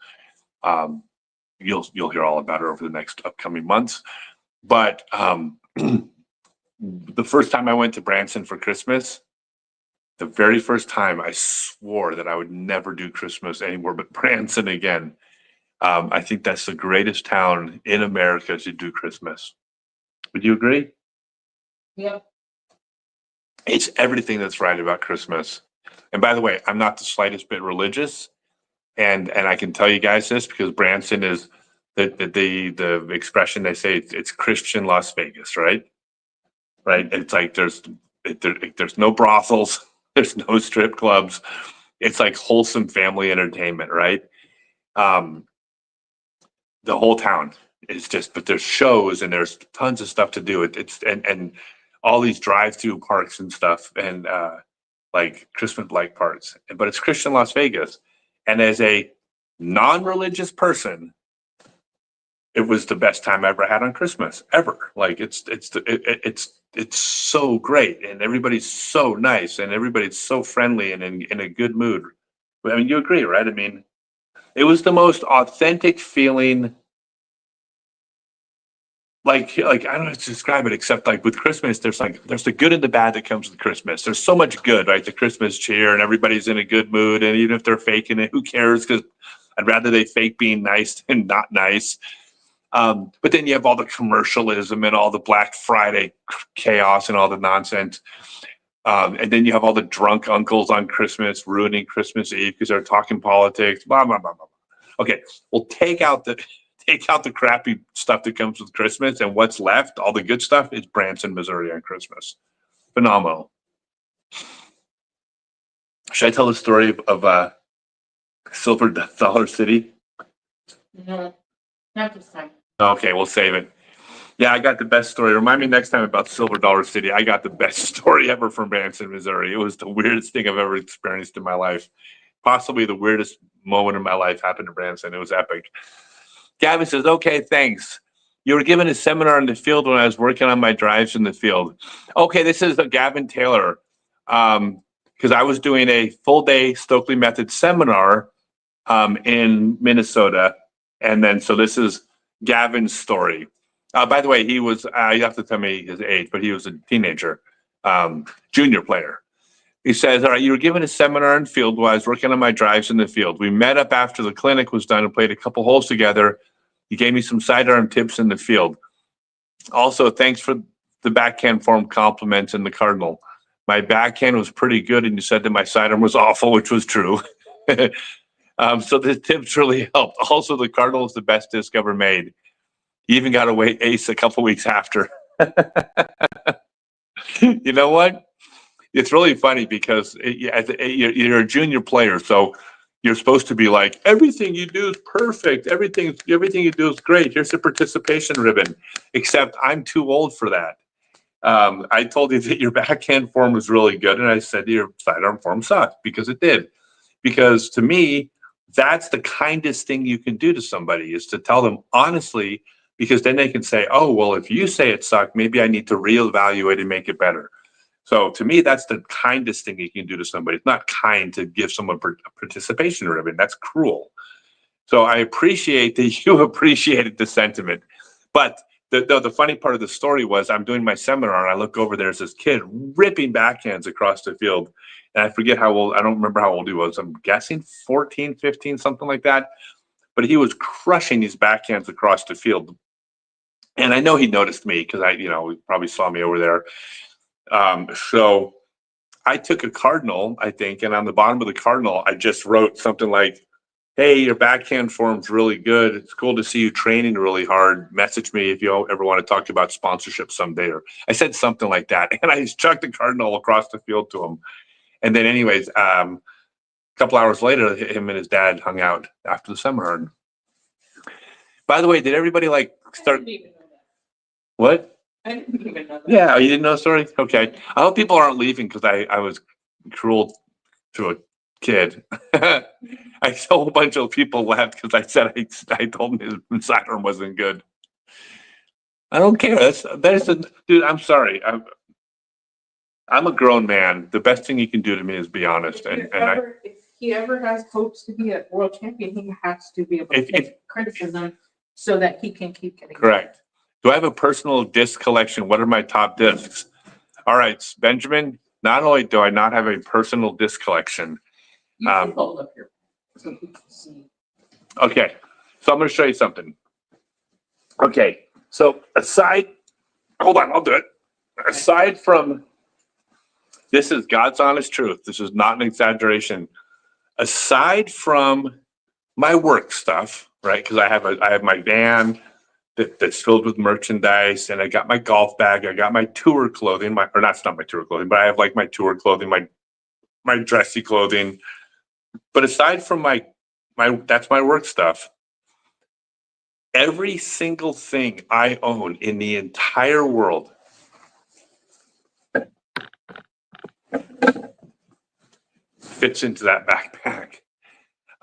You'll hear all about it over the next upcoming months. But the first time I went to Branson for Christmas, the very first time, I swore that I would never do Christmas anywhere but Branson again. I think that's the greatest town in America to do Christmas. Would you agree? Yep. It's everything that's right about Christmas. And by the way, I'm not the slightest bit religious, and I can tell you guys this because Branson is the expression they say it's Christian Las Vegas, right? Right? It's like there's no brothels, there's no strip clubs. It's like wholesome family entertainment, right? The whole town is just, but there's shows and there's tons of stuff to do. It's all these drive-through parks and stuff, and like Christmas light parks, but it's Christian Las Vegas. And as a non-religious person, it was the best time I ever had on Christmas ever. Like it's so great, and everybody's so nice, and everybody's so friendly and in a good mood. I mean, you agree, right? I mean, it was the most authentic feeling. Like I don't know how to describe it, except like with Christmas, there's the good and the bad that comes with Christmas. There's so much good, right? The Christmas cheer and everybody's in a good mood, and even if they're faking it, who cares? Because I'd rather they fake being nice than not nice. But then you have all the commercialism and all the Black Friday chaos and all the nonsense. And then you have all the drunk uncles on Christmas ruining Christmas Eve because they're talking politics, blah, blah, blah, blah. Okay, well, take out the crappy stuff that comes with Christmas, and what's left, all the good stuff, is Branson, Missouri on Christmas. Phenomenal. Should I tell the story of Silver Dollar City? No, not this time. Okay, we'll save it. Yeah, I got the best story. Remind me next time about Silver Dollar City. I got the best story ever from Branson, Missouri. It was the weirdest thing I've ever experienced in my life. Possibly the weirdest moment in my life happened to Branson. It was epic. Gavin says, okay, thanks. You were given a seminar in the field when I was working on my drives in the field. Okay, this is Gavin Taylor. Because I was doing a full day Stokely Method seminar in Minnesota. And then, so this is Gavin's story. By the way, he was, you have to tell me his age, but he was a teenager, junior player. He says, all right, you were given a seminar in field while I was working on my drives in the field. We met up after the clinic was done and played a couple holes together. You gave me some sidearm tips in the field. Also, thanks for the backhand form compliments in the Cardinal. My backhand was pretty good, and you said that my sidearm was awful, which was true. So the tips really helped. Also, the Cardinal is the best disc ever made. You even got a ace a couple weeks after. You know what? It's really funny because you're a junior player, so you're supposed to be like, everything you do is perfect. Everything you do is great. Here's the participation ribbon. Except I'm too old for that. I told you that your backhand form was really good, and I said your sidearm form sucked because it did. Because to me, that's the kindest thing you can do to somebody, is to tell them honestly, because then they can say, oh, well, if you say it sucked, maybe I need to reevaluate and make it better. So to me, that's the kindest thing you can do to somebody. It's not kind to give someone a participation ribbon. That's cruel. So I appreciate that you appreciated the sentiment. But the funny part of the story was, I'm doing my seminar and I look over, there's this kid ripping backhands across the field. And I forget how old, I don't remember how old he was. I'm guessing 14, 15, something like that. But he was crushing these backhands across the field. And I know he noticed me because he probably saw me over there. So I took a Cardinal, I think, and on the bottom of the Cardinal, I just wrote something like, hey, your backhand form's really good. It's cool to see you training really hard. Message me if you ever want to talk about sponsorship someday. Or I said something like that. And I just chucked the Cardinal across the field to him. And then anyways, a couple hours later, him and his dad hung out after the seminar. By the way, did everybody start? I didn't even know that. What? I didn't even know that. Yeah, you didn't know the story? Okay. I hope people aren't leaving because I was cruel to a kid. I saw a whole bunch of people left because I said I told him his sidearm wasn't good. I don't care. Dude, I'm sorry. I'm a grown man. The best thing you can do to me is be honest. If he ever has hopes to be a world champion, he has to be able to take criticism so that he can keep getting correct. Do I have a personal disc collection? What are my top discs? All right, Benjamin, not only do I not have a personal disc collection. You can hold up here so people can see. Okay, so I'm going to show you something. Okay, so hold on, I'll do it. Aside from, this is God's honest truth. This is not an exaggeration. Aside from my work stuff, right? Because I have my van that's filled with merchandise, and I got my golf bag. I got my tour clothing. That's not my tour clothing, but I have my tour clothing, my dressy clothing. But aside from that's my work stuff. Every single thing I own in the entire world fits into that backpack.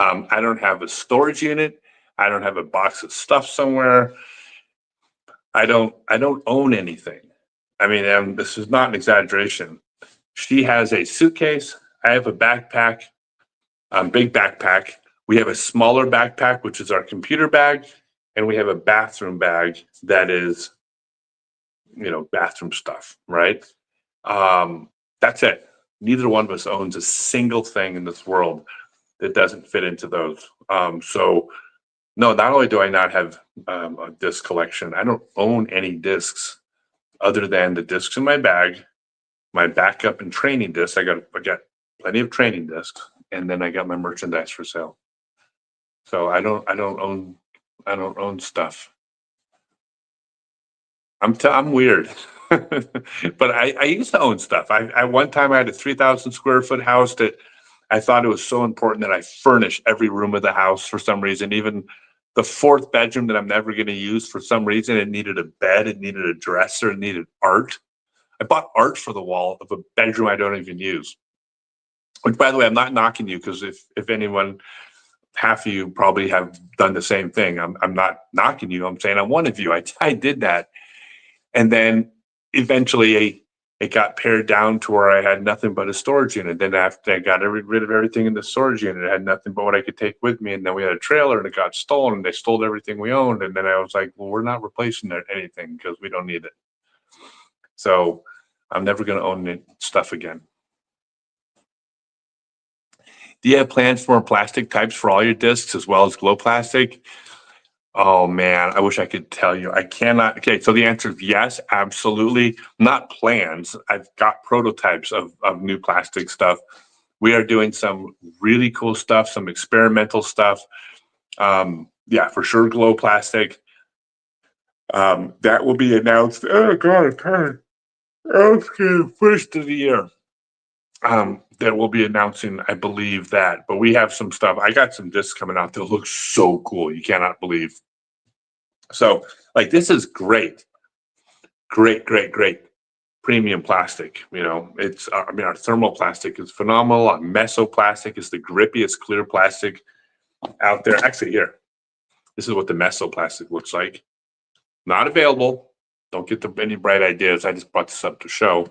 I don't have a storage unit. I don't have a box of stuff somewhere. I don't own anything. I mean, this is not an exaggeration. She has a suitcase. I have a backpack, big backpack. We have a smaller backpack, which is our computer bag. And we have a bathroom bag that is, bathroom stuff, right? That's it. Neither one of us owns a single thing in this world that doesn't fit into those. So no, not only do I not have a disc collection, I don't own any discs other than the discs in my bag, my backup and training discs. I got plenty of training discs, and then I got my merchandise for sale. So I don't own stuff. I'm weird. But I used to own stuff. I one time I had a 3,000 square foot house that I thought it was so important that I furnish every room of the house for some reason. Even the fourth bedroom that I'm never going to use for some reason, it needed a bed, it needed a dresser, it needed art. I bought art for the wall of a bedroom I don't even use. Which, by the way, I'm not knocking you, because if anyone, half of you probably have done the same thing. I'm not knocking you. I'm saying I'm one of you. I did that, and then eventually it got pared down to where I had nothing but a storage unit. Then after I got rid of everything in the storage unit, I had nothing but what I could take with me. And then we had a trailer and it got stolen, and they stole everything we owned. And then I was like, well, we're not replacing anything because we don't need it. So I'm never going to own stuff again. Do you have plans for more plastic types for all your discs as well as glow plastic? Oh man, I wish I could tell you. I cannot. Okay, so the answer is yes, absolutely. Not plans. I've got prototypes of new plastic stuff. We are doing some really cool stuff, some experimental stuff. Yeah, for sure, glow plastic. That will be announced. Oh God, I'm tired. Okay, first of the year. That we'll be announcing, I believe that. But we have some stuff. I got some discs coming out that look so cool. You cannot believe. So, like, this is great. Great premium plastic. It's I mean, our thermoplastic is phenomenal. Our mesoplastic is the grippiest clear plastic out there. Actually, here, this is what the mesoplastic looks like. Not available. Don't get any bright ideas. I just brought this up to show.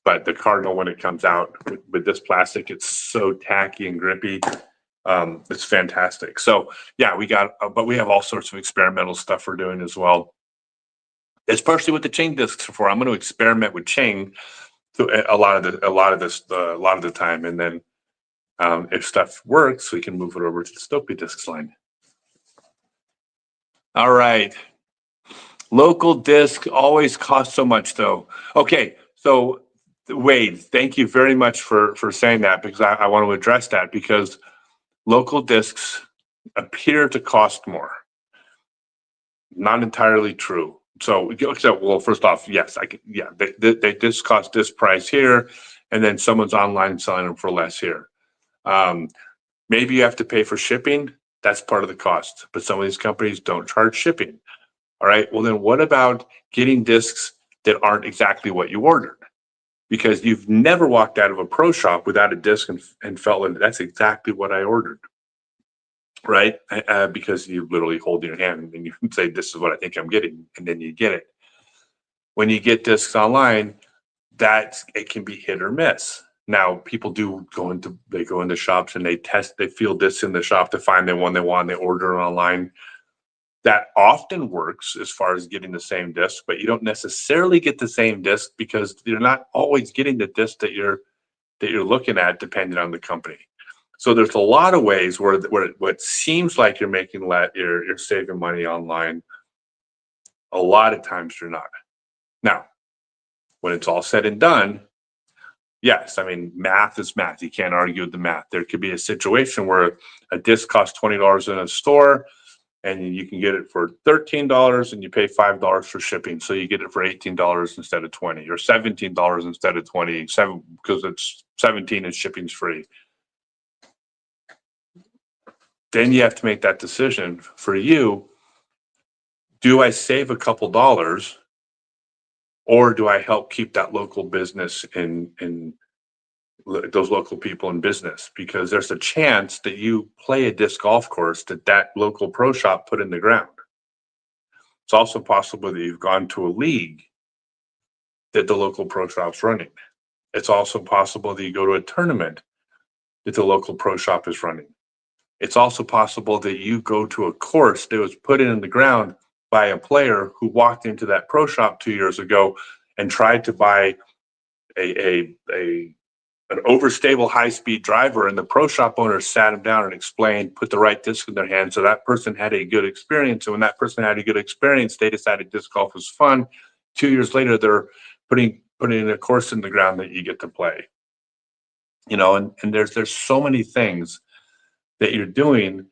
But the Cardinal, when it comes out with this plastic, it's so tacky and grippy. It's fantastic. So yeah, but we have all sorts of experimental stuff we're doing as well. Especially with the Ching discs before. I'm going to experiment with Ching a lot of the time, and then if stuff works, we can move it over to the Stopy discs line. All right. Local disc always costs so much, though. Okay, so Wade, thank you very much for saying that, because I want to address that, because local discs appear to cost more. Not entirely true. So, well, first off, yes, they just cost this price here, and then someone's online selling them for less here. Maybe you have to pay for shipping. That's part of the cost, but some of these companies don't charge shipping. All right. Well, then what about getting discs that aren't exactly what you ordered? Because you've never walked out of a pro shop without a disc and felt like that's exactly what I ordered. Right? Because you literally hold in your hand and you say, this is what I think I'm getting, and then you get it. When you get discs online, it can be hit or miss. Now, people go into shops and they feel discs in the shop to find the one they want, and they order it online. That often works as far as getting the same disc, but you don't necessarily get the same disc, because you're not always getting the disc that you're looking at, depending on the company. So there's a lot of ways where what seems like you're making you're saving money online. A lot of times you're not. Now, when it's all said and done, yes, I mean, math is math. You can't argue with the math. There could be a situation where a disc costs $20 in a store, and you can get it for $13, and you pay $5 for shipping. So you get it for $18 instead of $20, or $17 instead of $20, because it's $17 and shipping's free. Then you have to make that decision for you. Do I save a couple dollars, or do I help keep that local business in those local people in business? Because there's a chance that you play a disc golf course that local pro shop put in the ground. It's also possible that you've gone to a league that the local pro shop's running. It's also possible that you go to a tournament that the local pro shop is running. It's also possible that you go to a course that was put in the ground by a player who walked into that pro shop 2 years ago and tried to buy an overstable high-speed driver, and the pro shop owner sat him down and explained, put the right disc in their hand, so that person had a good experience. And when that person had a good experience, they decided disc golf was fun. 2 years later, they're putting a course in the ground that you get to play. And there's so many things that you're doing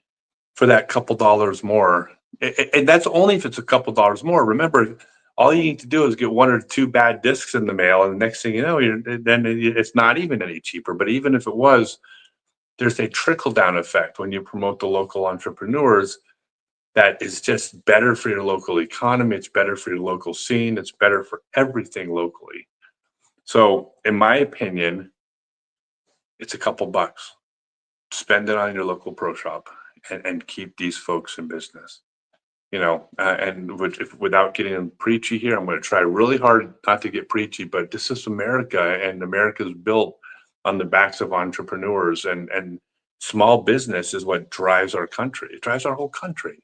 for that couple dollars more. And that's only if it's a couple dollars more. Remember, all you need to do is get one or two bad discs in the mail, and the next thing you know, it's not even any cheaper. But even if it was, there's a trickle down effect when you promote the local entrepreneurs that is just better for your local economy. It's better for your local scene. It's better for everything locally. So, in my opinion, it's a couple bucks. Spend it on your local pro shop and keep these folks in business. Without getting preachy here, I'm going to try really hard not to get preachy, but this is America, and America's built on the backs of entrepreneurs, and small business is what drives our country. It drives our whole country.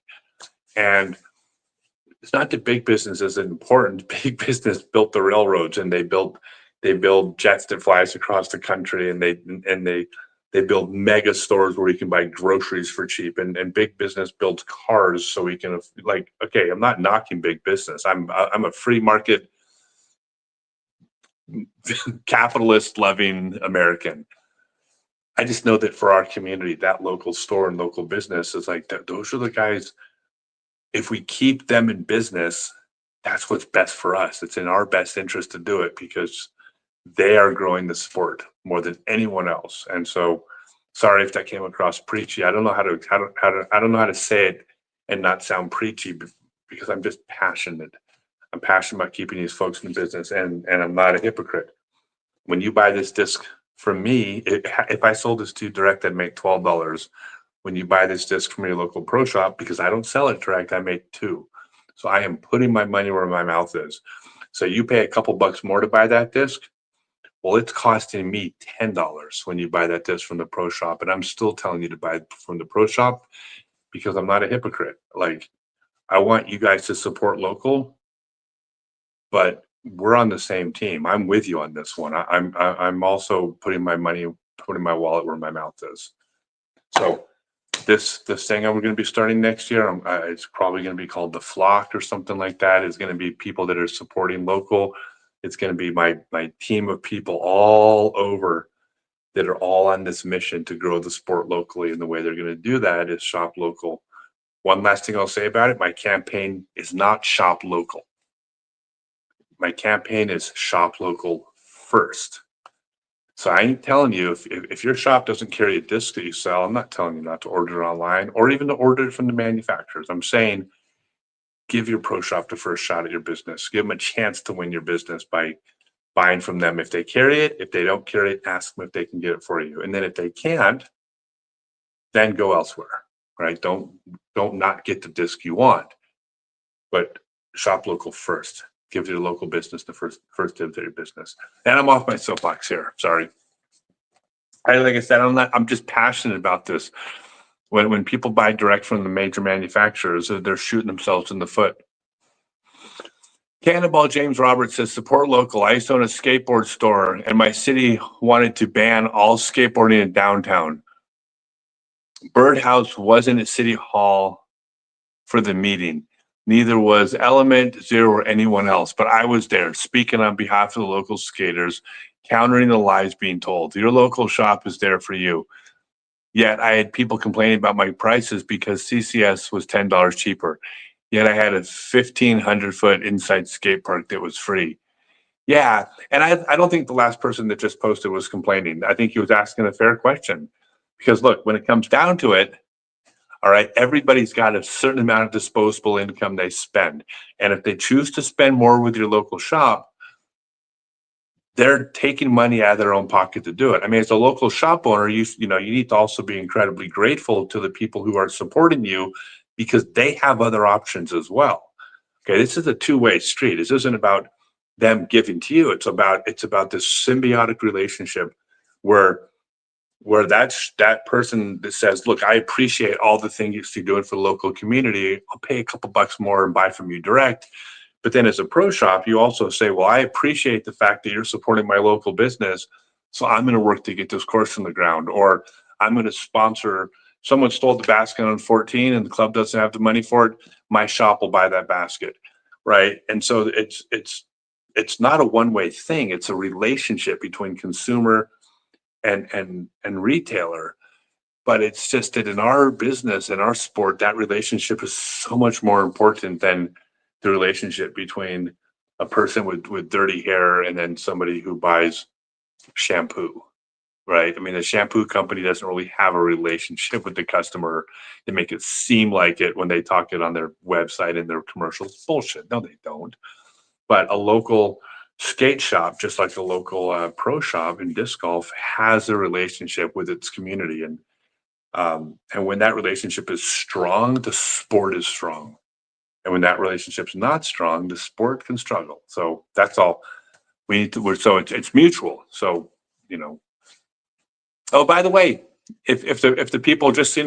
And it's not that big business isn't important. Big business built the railroads, and they build jets that flies across the country, and they build mega stores where you can buy groceries for cheap, and big business builds cars so we can, like, okay, I'm not knocking big business. I'm a free market capitalist loving American. I just know that for our community, that local store and local business is like that. Those are the guys. If we keep them in business, that's what's best for us. It's in our best interest to do it because they are growing the sport more than anyone else. And so, sorry if that came across preachy. I don't know how to say it and not sound preachy, because I'm just passionate. I'm passionate about keeping these folks in business, and I'm not a hypocrite. When you buy this disc from me, if I sold this to you direct, I'd make $12. When you buy this disc from your local pro shop, because I don't sell it direct, I make $2. So I am putting my money where my mouth is. So you pay a couple bucks more to buy that disc. Well, it's costing me $10 when you buy that disc from the pro shop, and I'm still telling you to buy it from the pro shop because I'm not a hypocrite. Like, I want you guys to support local, but we're on the same team. I'm with you on this one. I'm also putting my wallet where my mouth is. So this thing I'm going to be starting next year, it's probably going to be called the Flock or something like that. It's going to be people that are supporting local. It's going to be my team of people all over that are all on this mission to grow the sport locally. And the way they're going to do that is shop local. One last thing I'll say about it, my campaign is not shop local. My campaign is shop local first. So I ain't telling you, if your shop doesn't carry a disc that you sell, I'm not telling you not to order it online or even to order it from the manufacturers. I'm saying give your pro shop the first shot at your business. Give them a chance to win your business by buying from them if they carry it. If they don't carry it, ask them if they can get it for you. And then if they can't, then go elsewhere, right? Don't not get the disc you want, but shop local first. Give your local business the first dibs at your business. And I'm off my soapbox here. Sorry. Like I said, I'm just passionate about this. When people buy direct from the major manufacturers, they're shooting themselves in the foot. Cannonball James Roberts says, support local. I used to own a skateboard store, and my city wanted to ban all skateboarding in downtown. Birdhouse wasn't at City Hall for the meeting. Neither was Element, Zero, or anyone else. But I was there, speaking on behalf of the local skaters, countering the lies being told. Your local shop is there for you. Yet I had people complaining about my prices because CCS was $10 cheaper. Yet I had a 1,500-foot inside skate park that was free. Yeah, and I don't think the last person that just posted was complaining. I think he was asking a fair question. Because look, when it comes down to it, all right, everybody's got a certain amount of disposable income they spend. And if they choose to spend more with your local shop, they're taking money out of their own pocket to do it. I mean, as a local shop owner, you need to also be incredibly grateful to the people who are supporting you because they have other options as well. Okay, this is a two-way street. This isn't about them giving to you. It's about this symbiotic relationship where that person that says, look, I appreciate all the things you're doing for the local community. I'll pay a couple bucks more and buy from you direct. But then as a pro shop, you also say, well, I appreciate the fact that you're supporting my local business. So I'm going to work to get this course on the ground, or I'm going to sponsor. Someone stole the basket on 14 and the club doesn't have the money for it. My shop will buy that basket. Right. And so it's not a one-way thing. It's a relationship between consumer and retailer. But it's just that in our business, in our sport, that relationship is so much more important than the relationship between a person with dirty hair and then somebody who buys shampoo, right? I mean, the shampoo company doesn't really have a relationship with the customer. They make it seem like it when they talk it on their website and their commercials. Bullshit. No, they don't. But a local skate shop, just like a local pro shop in disc golf, has a relationship with its community. And when that relationship is strong, the sport is strong. And when that relationship's not strong, the sport can struggle. So that's all we need to. So it's mutual. So you know. Oh, by the way, if the people just I'm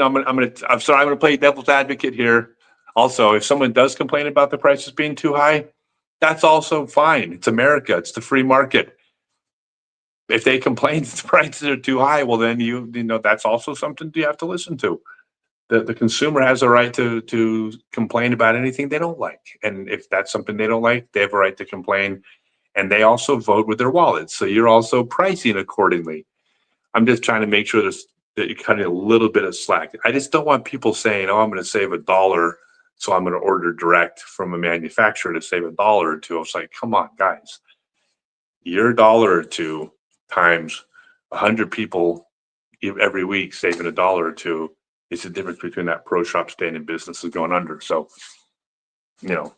sorry, I'm gonna play devil's advocate here. Also, if someone does complain about the prices being too high, that's also fine. It's America. It's the free market. If they complain that the prices are too high, well, then you know that's also something you have to listen to. The consumer has a right to complain about anything they don't like, and if that's something they don't like, they have a right to complain. And they also vote with their wallets, so you're also pricing accordingly. I'm just trying to make sure that you're cutting a little bit of slack. I just don't want people saying, "Oh, I'm going to save $1, so I'm going to order direct from a manufacturer to save $1 or $2." I was like, "Come on, guys, your $1 or $2 times 100 people every week saving $1 or $2 is the difference between that pro shop staying in business and going under." So, you know,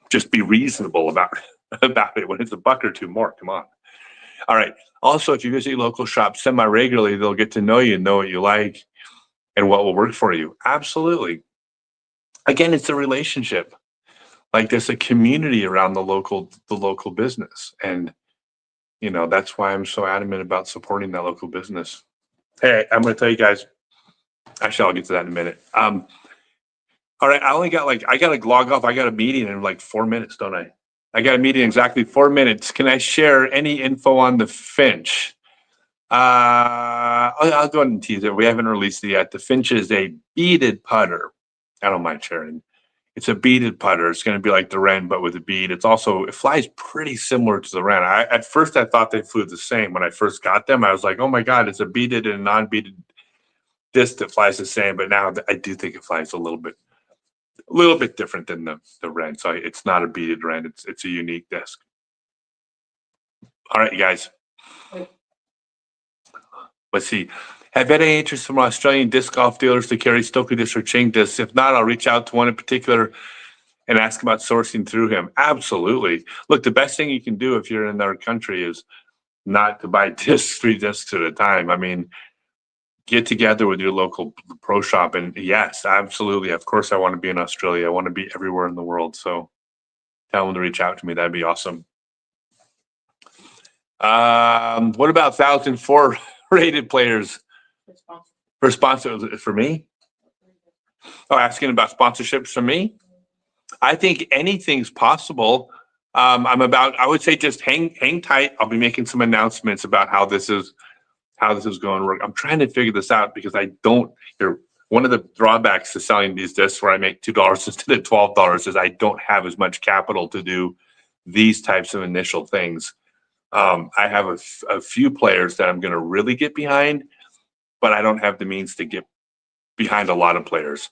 just be reasonable about it when it's $1 or $2 more. Come on. All right. Also, if you visit local shops semi-regularly, they'll get to know you, know what you like, and what will work for you. Absolutely. Again, it's a relationship. Like there's a community around the local business, and you know that's why I'm so adamant about supporting that local business. Hey, I'm going to tell you guys. Actually, I'll get to that in a minute. All right, I got to log off. I got a meeting in like 4 minutes, don't I? I got a meeting in exactly 4 minutes. Can I share any info on the Finch? I'll go ahead and tease it. We haven't released it yet. The Finch is a beaded putter. I don't mind sharing. It's a beaded putter. It's going to be like the Wren, but with a bead. It flies pretty similar to the Wren. At first, I thought they flew the same. When I first got them, I was like, oh my God, it's a beaded and non-beaded disc that flies the same. But now I do think it flies a little bit different than the Wren. So it's not a beaded Wren. It's a unique disc. All right, you guys. Let's see. Have any interest from Australian disc golf dealers to carry Stokely discs or Ching discs? If not, I'll reach out to one in particular and ask about sourcing through him. Absolutely. Look, the best thing you can do if you're in our country is not to buy discs, 3 discs at a time. I mean, get together with your local pro shop. And yes, absolutely. Of course, I want to be in Australia. I want to be everywhere in the world. So tell them to reach out to me. That'd be awesome. What about 1,004 rated players for sponsors for me? Oh, asking about sponsorships for me? I think anything's possible. I would say just hang tight. I'll be making some announcements about how this is going to work. I'm trying to figure this out because one of the drawbacks to selling these discs where I make $2 instead of $12 is I don't have as much capital to do these types of initial things. I have a few players that I'm going to really get behind, but I don't have the means to get behind a lot of players.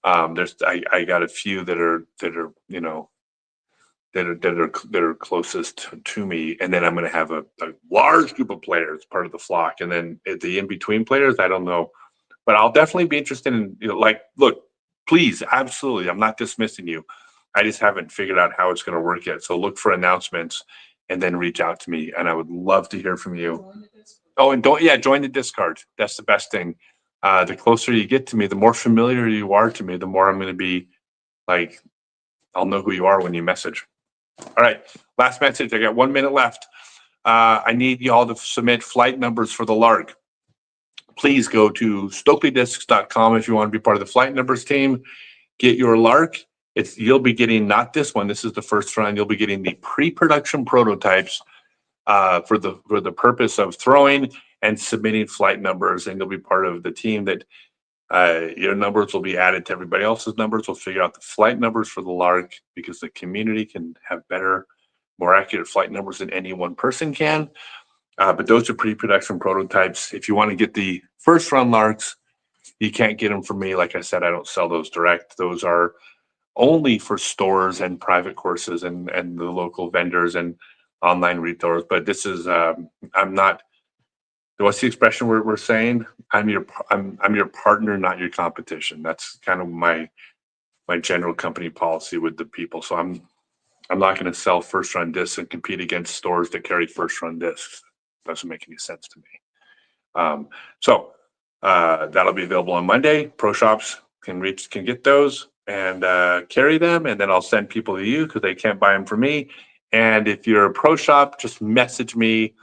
I got a few that are you know that are closest to me, and then I'm going to have a large group of players part of the flock, and then the in between players I don't know, but I'll definitely be interested in look, please, absolutely, I'm not dismissing you. I just haven't figured out how it's going to work yet. So look for announcements and then reach out to me, and I would love to hear from you. Oh, and join the Discord. That's the best thing. The closer you get to me, the more familiar you are to me, the more I'm going to be like, I'll know who you are when you message. All right, last message. I got 1 minute left. I need y'all to submit flight numbers for the Lark. Please go to StokelyDiscs.com if you want to be part of the flight numbers team. Get your Lark. You'll be getting not this one. This is the first run. You'll be getting the pre-production prototypes for the purpose of throwing and submitting flight numbers, and you'll be part of the team that your numbers will be added to everybody else's numbers. We'll figure out the flight numbers for the Lark because the community can have better, more accurate flight numbers than any one person can. But those are pre-production prototypes. If you want to get the first run Larks, You can't get them from me. Like I said, I don't sell those direct. Those are only for stores and private courses and the local vendors and online retailers. But this is, I'm not, what's the expression we're saying? I'm your partner, not your competition. That's kind of my general company policy with the people. So I'm not going to sell first run discs and compete against stores that carry first run discs. Doesn't make any sense to me. So that'll be available on Monday. Pro shops can get those and carry them, and then I'll send people to you because they can't buy them from me. And if you're a pro shop, just message me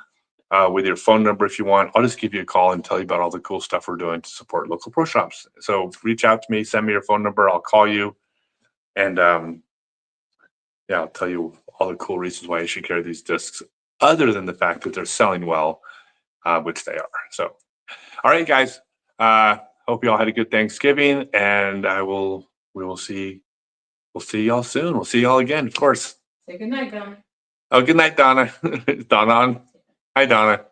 with your phone number if you want. I'll just give you a call and tell you about all the cool stuff we're doing to support local pro shops. So reach out to me, send me your phone number, I'll call you, and yeah, I'll tell you all the cool reasons why you should carry these discs, other than the fact that they're selling well, which they are. So, all right, guys. Hope you all had a good Thanksgiving, and we'll see y'all soon. We'll see y'all again, of course. Say good night, Donna. Oh, good night, Donna. Donna on. Hi, Donna.